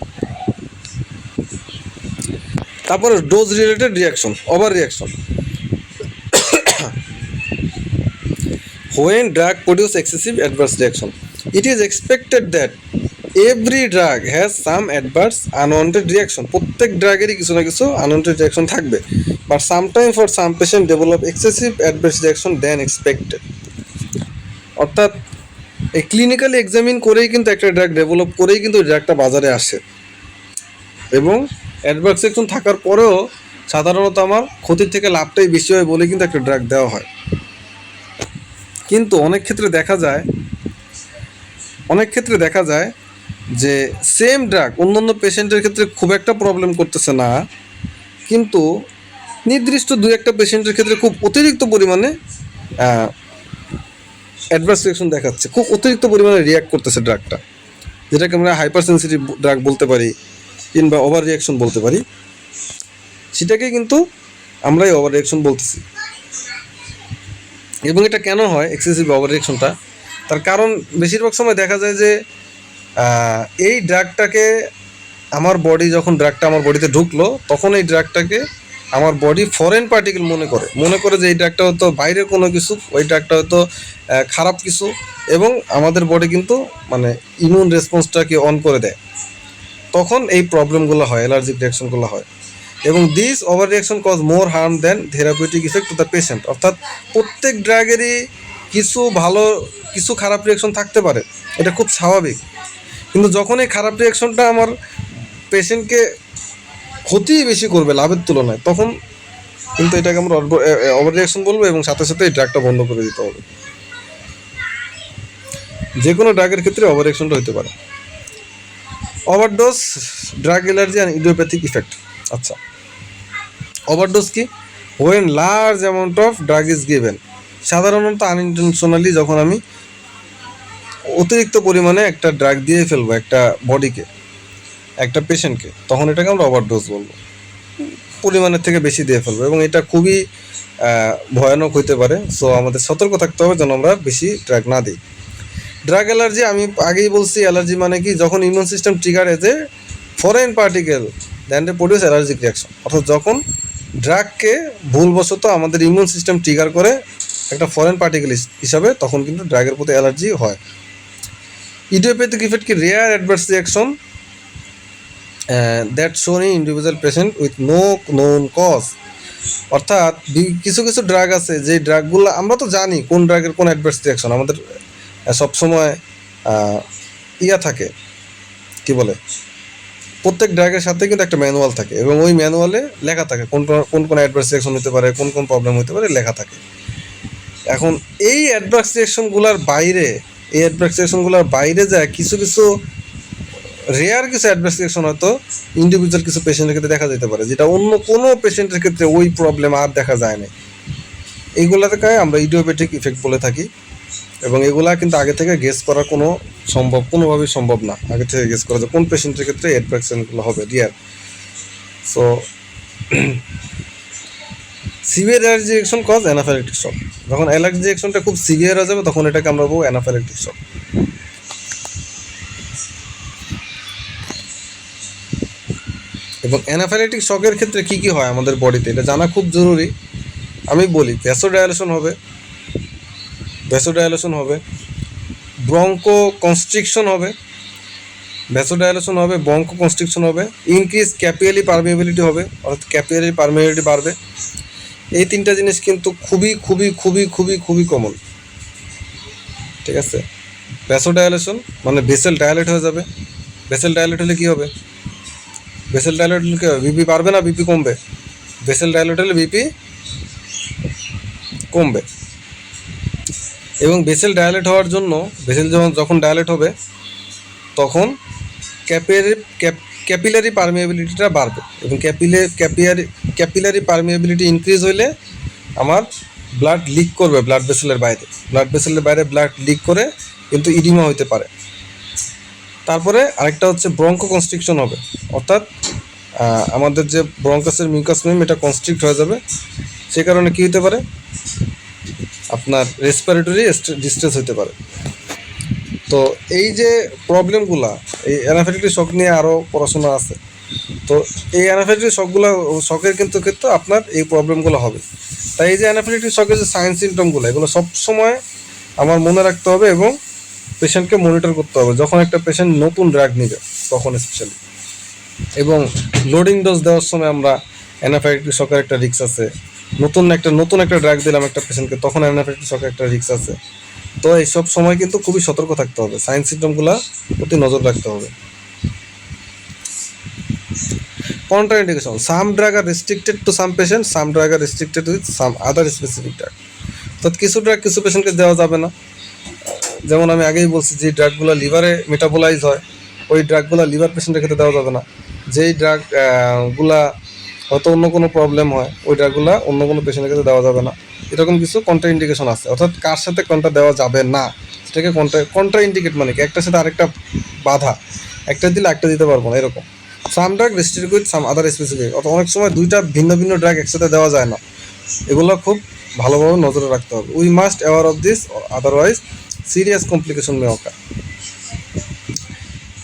তারপরে dose related reaction, over reaction. When drug produce excessive adverse reaction, it is expected that every drug has some adverse unwanted reaction. প্রত্যেক ড্রাগেরই কিছু না কিছু unwanted reaction থাকবে, but sometimes for some patient develop excessive adverse reaction than expected. অর্থাৎ এই clinically examine করেই কিন্তু একটা ড্রাগ ডেভেলপ করেই কিন্তু ড্রাগটা বাজারে আসে, এবং অ্যাডভার্স রিয়াকশন থাকার পরেও সাধারণত আমার ক্ষতির থেকে লাভটাই বেশি হয় বলে কিন্তু একটা ড্রাগ দেওয়া হয়। কিন্তু অনেক ক্ষেত্রে দেখা যায় যে সেম ড্রাগ অন্যান্য পেশেন্টের ক্ষেত্রে খুব একটা প্রবলেম করতেছে না, কিন্তু নির্দিষ্ট দু একটা পেশেন্টের ক্ষেত্রে খুব অতিরিক্ত পরিমাণে অ্যাডভার্স রিয়াকশন দেখাচ্ছে, খুব অতিরিক্ত পরিমাণে রিয়াক্ট করতেছে ড্রাগটা, যেটাকে আমরা হাইপার সেন্সিটিভ ড্রাগ বলতে পারি কিংবা ওভার রিয়াকশন বলতে পারি। সেটাকে কিন্তু আমরাই ওভার রিয়াকশন বলতেছি। এবং এটা কেন হয় এক্সেসিভ ওভার রিয়াকশনটা? তার কারণ বেশিরভাগ সময় দেখা যায় যে এই ড্রাগটাকে আমার বডি যখন ড্রাগটা আমার বডিতে ঢুকলো তখন এই ড্রাগটাকে আমার বডি ফরেন পার্টিকেল মনে করে যে এই ড্রাগটা হয়তো বাইরের কোনো কিছু, ওই ড্রাগটা হয়তো খারাপ কিছু, এবং আমাদের বডি কিন্তু মানে ইমিউন রেসপন্সটাকে অন করে দেয়। তখন এই প্রবলেমগুলো হয়, অ্যালার্জিক রিয়াকশনগুলো হয়। এবং this over reaction cause more harm than therapeutic effect to the patient. অর্থাৎ প্রত্যেক ড্রাগেরই কিছু ভালো কিছু খারাপ রিয়াকশন থাকতে পারে, এটা খুব স্বাভাবিক। কিন্তু যখন এই খারাপ রিয়াকশনটা আমার পেশেন্টকে ক্ষতি বেশি করবে লাভের তুলনায়, তখন কিন্তু এটাকে আমরা ওভার রিয়াকশন বলবো, এবং সাথে সাথে এই ড্রাগটা বন্ধ করে দিতে হবে। যে কোনো ড্রাগের ক্ষেত্রে ওভার রিয়াকশনটা হতে পারে। Overdose, drug allergy and idiopathic effect. আচ্ছা, ওভারডোজ কি? When large amount of drug is given. সাধারণত আনইনটেনশনালি যখন আমি অতিরিক্ত পরিমাণে একটা ড্রাগ দিয়ে ফেলবো একটা বডিকে, একটা পেশেন্টকে, তখন এটাকে আমরা ওভারডোজ বলবো। পরিমাণের থেকে বেশি দিয়ে ফেলবো, এবং এটা খুবই ভয়ানক হইতে পারে। সো আমাদের সতর্ক থাকতে হবে যেন আমরা বেশি ড্রাগ না দিই। ড্রাগ অ্যালার্জি আমি আগেই বলছি, অ্যালার্জি মানে কি? যখন immune system trigger as a foreign particle then they produce allergic reaction. অর্থাৎ যখন ড্রাগকে ভুলবশত আমাদের ইমিউন সিস্টেম ট্রিগার করে একটা ফরেন পার্টিকেল হিসাবে, তখন কিন্তু ড্রাগের প্রতি অ্যালার্জি হয়। ইডিওপ্যাথিক ইফেক্ট কি? Rare adverse reaction that shown in individual patient with no known cause. অর্থাৎ কিছু কিছু ড্রাগ আছে যে ড্রাগগুলো আমরা তো জানি কোন ড্রাগের কোন অ্যাডভার্স রিয়াকশন, আমাদের সবসময় থাকে, কি বলে, প্রত্যেক ড্রাগের সাথে কিন্তু একটা ম্যানুয়াল থাকে, এবং ওই ম্যানুয়ালে লেখা থাকে কোন কোন অ্যাডভার্স রিয়াকশন হতে পারে, কোন কোন প্রবলেম হতে পারে লেখা থাকে। এখন এই অ্যাডভার্স রিয়াকশনগুলোর বাইরে যায় কিছু কিছু রেয়ার কিছু অ্যাডভার্স রিয়াকশন হয়তো ইন্ডিভিজুয়াল কিছু পেশেন্টের ক্ষেত্রে দেখা যেতে পারে, যেটা অন্য কোনো পেশেন্টের ক্ষেত্রে ওই প্রবলেম আর দেখা যায় না। এইগুলোকে আমরা ইডিওপ্যাথিক ইফেক্ট বলে থাকি, এবং এগুলা কিন্তু আগে থেকে গেস করা কোনোভাবেই সম্ভব না। আগে থেকে গেস করা যায় কোন পেশেন্টের ক্ষেত্রে অ্যাডভার্সনগুলো হবে, rare. So severe allergy reaction cause anaphylactic shock. যখন অ্যালার্জি রিয়াকশনটা খুব সিভিয়ার হয়ে যাবে তখন এটাকে আমরা বলবো অ্যানাফাইলাক্টিক শক। এবং অ্যানাফাইলাক্টিক শকের ক্ষেত্রে কী কী হয় আমাদের বডিতে এটা জানা খুব জরুরি। আমি বলি, ভ্যাসোডাইলেশন হবে, ব্রঙ্কো কনস্ট্রিকশন হবে, ভ্যাসোডাইলেশন হবে, ব্রঙ্কো কনস্ট্রিকশন হবে, ইনক্রিজ ক্যাপিলারি পারমিয়াবিলিটি হবে, অর্থাৎ ক্যাপিলারি পারমিয়াবিলিটি বাড়বে। এই তিনটা জিনিস কিন্তু খুবই খুবই খুবই খুবই খুবই কমন, ঠিক আছে। ভ্যাসোডাইলেশন মানে ভেসেল ডায়ালেট হয়ে যাবে। ভেসেল ডায়ালেট হলে কী হবে? ভেসেল ডায়ালেট হলে কী হবে? বিপি বাড়বে না বিপি কমবে? ভেসেল ডায়ালেট হলে বিপি কমবে। এবং ভেসেল ডায়ালেট হওয়ার জন্য ভেসেল যখন ডায়ালেট হবে তখন ক্যাপিলারি পারমিয়াবিলিটিটা বাড়বে, এবং ক্যাপিলারি পারমিয়াবিলিটি ইনক্রিজ হইলে আমার ব্লাড লিক করবে ব্লাড ভেসেলের বাইরে ব্লাড লিক করে কিন্তু ইডিমা হইতে পারে। তারপরে আরেকটা হচ্ছে ব্রঙ্কো কনস্ট্রিকশন হবে, অর্থাৎ আমাদের যে ব্রঙ্কাসের মিউকাস মেম এটা কনস্ট্রিক্ট হয়ে যাবে। সে কারণে কী হতে পারে? আপনার রেসপিরেটরি ডিস্ট্রেস হতে পারে। তো এই যে প্রবলেমগুলা, এই অ্যানাফিলাক্টিক শক নিয়ে আরও পড়াশোনা আছে। তো এই অ্যানাফিলাক্টিক শকের কিন্তু আপনার এই প্রবলেমগুলো হবে। তাই এই যে অ্যানাফিলাক্টিক শকের যে সাইন সিমটমগুলো, এগুলো সবসময় আমার মনে রাখতে হবে এবং পেশেন্টকে মনিটর করতে হবে যখন একটা পেশেন্ট নতুন ড্রাগ নেবে তখন স্পেশালি। এবং লোডিং ডোজ দেওয়ার সময় আমরা অ্যানাফিলাক্টিক শকের একটা রিস্ক আছে, নতুন একটা ড্রাগ দিলাম একটা পেশেন্টকে, তখন অ্যানাফিলাক্টিক শকের একটা রিস্ক আছে। তো এইসব সময় কিন্তু খুবই সতর্ক থাকতে হবে, সাইন সিমটমগুলো প্রতি নজর রাখতে হবে। Contraindication: some drug R restricted to some patient, some drug R restricted with some other specific drug. অর্থাৎ কিছু ড্রাগ কিছু পেশেন্টকে দেওয়া যাবে না। যেমন আমি আগেই বলছি, যে ড্রাগগুলো লিভারে মেটাবোলাইজ হয় ওই ড্রাগগুলো লিভার পেশেন্টের ক্ষেত্রে দেওয়া যাবে না। যেই ড্রাগগুলা হয়তো অন্য কোনো প্রবলেম হয় ওই ড্রাগগুলো অন্য কোনো পেশেন্টের ক্ষেত্রে দেওয়া যাবে না। এরকম কিছু কন্ট্রা ইন্ডিকেশন আছে, অর্থাৎ কার সাথে কোনটা দেওয়া যাবে না সেটাকে কন্ট্রা ইন্ডিকেট মানে কি, একটার সাথে আরেকটা বাধা, একটা দিলে একটা দিতে পারবো না এরকম। Some drug restricted with some other specific, অর্থাৎ অনেক সময় দুইটা ভিন্ন ভিন্ন ড্রাগ একসাথে দেওয়া যায় না। এগুলো খুব ভালোভাবে নজরে রাখতে হবে। We must aware of this, otherwise serious complication may occur.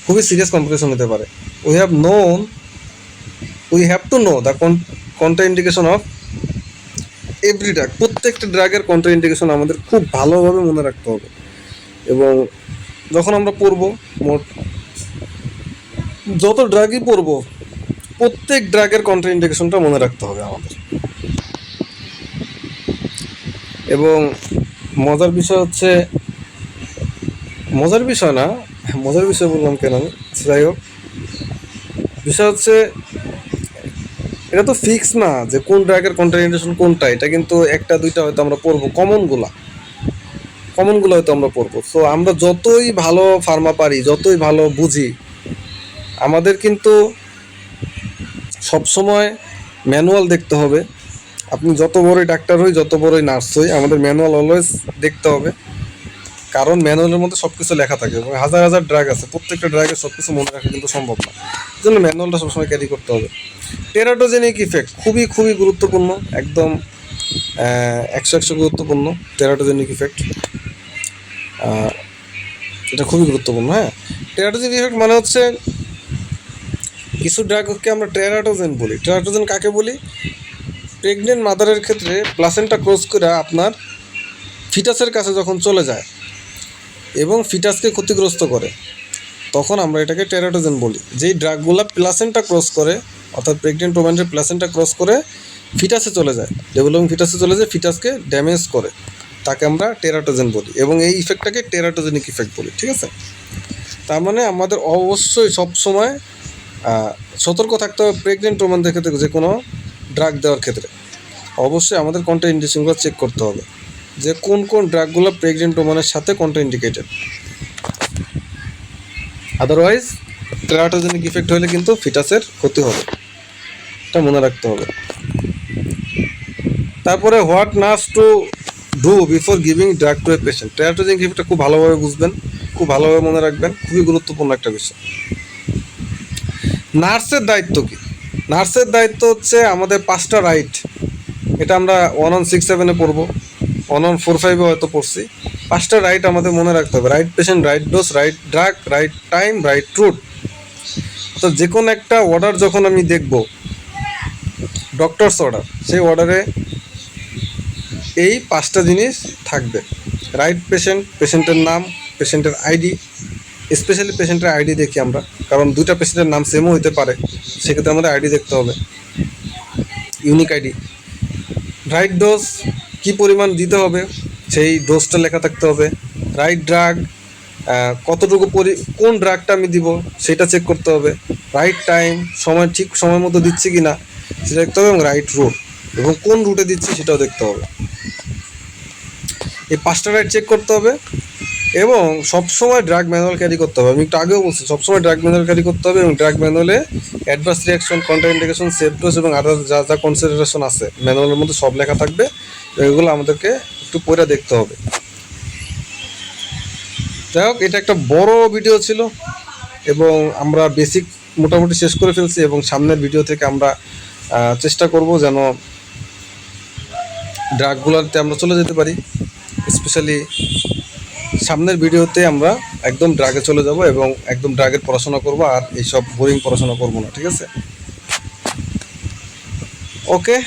খুবই সিরিয়াস কমপ্লিকেশন হতে পারে। We have to know the contra indication of every drug. প্রত্যেকটা ড্রাগের কন্ট্রা ইন্ডিকেশন আমাদের খুব ভালোভাবে মনে রাখতে হবে। এবং যখন আমরা পড়বো, যত ড্রাগই পড়বো প্রত্যেক ড্রাগের কন্ট্রা ইন্ডিকেশনটা মনে রাখতে হবে আমাদের। এবং মজার বিষয় বললাম কেন আমি, যাই হোক, বিষয় হচ্ছে এটা তো ফিক্স না যে কোন ড্রাগের কন্ট্রা ইন্ডিকেশন কোনটা, এটা কিন্তু একটা দুইটা হয়তো আমরা পড়বো, কমনগুলো হয়তো আমরা পড়বো। সো আমরা যতই ভালো ফার্মা পারি, যতই ভালো বুঝি, আমাদের কিন্তু সবসময় ম্যানুয়াল দেখতে হবে। আপনি যত বড়ই ডাক্তার হই, যত বড়ই নার্স হই, আমাদের ম্যানুয়াল অলওয়েজ দেখতে হবে, কারণ ম্যানুয়ালের মধ্যে সব কিছু লেখা থাকে এবং হাজার হাজার ড্রাগ আছে, প্রত্যেকটা ড্রাগের সব কিছু মনে রাখা কিন্তু সম্ভব না। এই জন্য ম্যানুয়ালটা সবসময় ক্যারি করতে হবে। টেরাটোজেনিক ইফেক্ট খুবই খুবই গুরুত্বপূর্ণ, একদম 100 গুরুত্বপূর্ণ। টেরাটোজেনিক ইফেক্ট এটা খুবই গুরুত্বপূর্ণ। হ্যাঁ, টেরাটোজেনিক ইফেক্ট মানে হচ্ছে কিছু ড্রাগকে আমরা টেরাটোজেন বলি। টেরাটোজেন কাকে বলি? প্রেগনেন্ট মাদারের ক্ষেত্রে প্লাসেন্টা ক্রস করে আপনার ফিটাসের কাছে যখন চলে যায় এবং ফিটাসকে ক্ষতিগ্রস্ত করে, তখন আমরা এটাকে টেরাটোজেন বলি। যেই ড্রাগগুলো প্লাসেন্টা ক্রস করে, অর্থাৎ প্রেগনেন্ট ওম্যানের প্লাসেন্টা ক্রস করে ফিটাসে চলে যায়, ডেভেলপিং ফিটাসে চলে যায়, ফিটাসকে ড্যামেজ করে, তাকে আমরা টেরাটোজেন বলি। এবং এই ইফেক্টটাকে টেরাটোজেনিক ইফেক্ট বলি, ঠিক আছে। তার মানে আমাদের অবশ্যই সবসময় সতর্ক থাকতে হবে প্রেগনেন্ট ওম্যানদের ক্ষেত্রে, যে কোনো ড্রাগ দেওয়ার ক্ষেত্রে অবশ্যই আমাদের কন্ট্রা ইন্ডিকেশনগুলো চেক করতে হবে, যে কোন কোন ড্রাগগুলো প্রেগনেন্ট ওম্যানের সাথে contra indicated. Otherwise teratogenic effect হলে কিন্তু ফিটাসের ক্ষতি হবে, এটা মনে রাখতে হবে। তারপরে what nurse to do before giving drug to a patient. Teratogenic ইফেক্টটা খুব ভালোভাবে বুঝবেন, খুব ভালোভাবে মনে রাখবেন, খুবই গুরুত্বপূর্ণ একটা বিষয়। নার্সের দায়িত্ব কি? নার্সের দায়িত্ব হচ্ছে আমাদের 5টা রাইট, এটা আমরা 116-7 পড়বো, 114-5 হয়তো পড়ছি। 5টা রাইট আমাদের মনে রাখতে হবে। Right patient, right dose, right drug, right time, right route. তো যে কোনো একটা অর্ডার যখন আমি দেখব, ডক্টরস অর্ডার, সেই অর্ডারে এই 5টা জিনিস থাকবে। রাইট পেশেন্ট, পেশেন্টের নাম, পেশেন্টের আইডি, স্পেশালি পেশেন্টের আইডি দেখি আমরা, কারণ দুইটা পেশেন্টের নাম সেমও হইতে পারে, সেক্ষেত্রে আমাদের আইডি দেখতে হবে, ইউনিক আইডি। রাইট ডোজ কী পরিমাণ দিতে হবে সেই ডোজটা লেখা থাকতে হবে। রাইট ড্রাগ কতটুকু কোন ড্রাগটা আমি দিব সেটা চেক করতে হবে। রাইট টাইম ঠিক সময় মতো দিচ্ছি কি না সেটা দেখতে হবে, এবং রাইট রুট এবং কোন রুটে দিচ্ছি সেটাও দেখতে হবে। এই 5টা রাইট চেক করতে হবে, এবং সবসময় ড্রাগ ম্যানুয়াল ক্যারি করতে হবে। আমি একটু আগেও বলছি সবসময় ড্রাগ ম্যানুয়াল ক্যারি করতে হবে, এবং ড্রাগ ম্যানুয়ালে adverse reaction, contraindication, safe dose এবং আদার যা যা কনসিডারেশন আছে ম্যানুয়ালের মধ্যে সব লেখা থাকবে। এগুলো আমাদেরকে একটু পড়ে দেখতে হবে। যাই হোক, এটা একটা বড় ভিডিও ছিল এবং আমরা বেসিক মোটামুটি শেষ করে ফেলছি, এবং সামনের ভিডিও থেকে আমরা চেষ্টা করব যেন ড্রাগগুলোতে আমরা চলে যেতে পারি। স্পেশালি সামনের ভিডিওতে আমরা একদম ড্রাগে চলে যাব এবং একদম ড্রাগের পড়াশোনা করব, আর এইসব বোরিং পড়াশোনা করব না, ঠিক আছে? ওকে,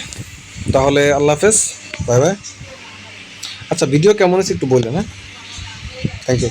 তাহলে আল্লাহ হাফেজ, বাই বাই। আচ্ছা, ভিডিও কেমন হয়েছে একটু বললেন, হ্যাঁ? Thank you.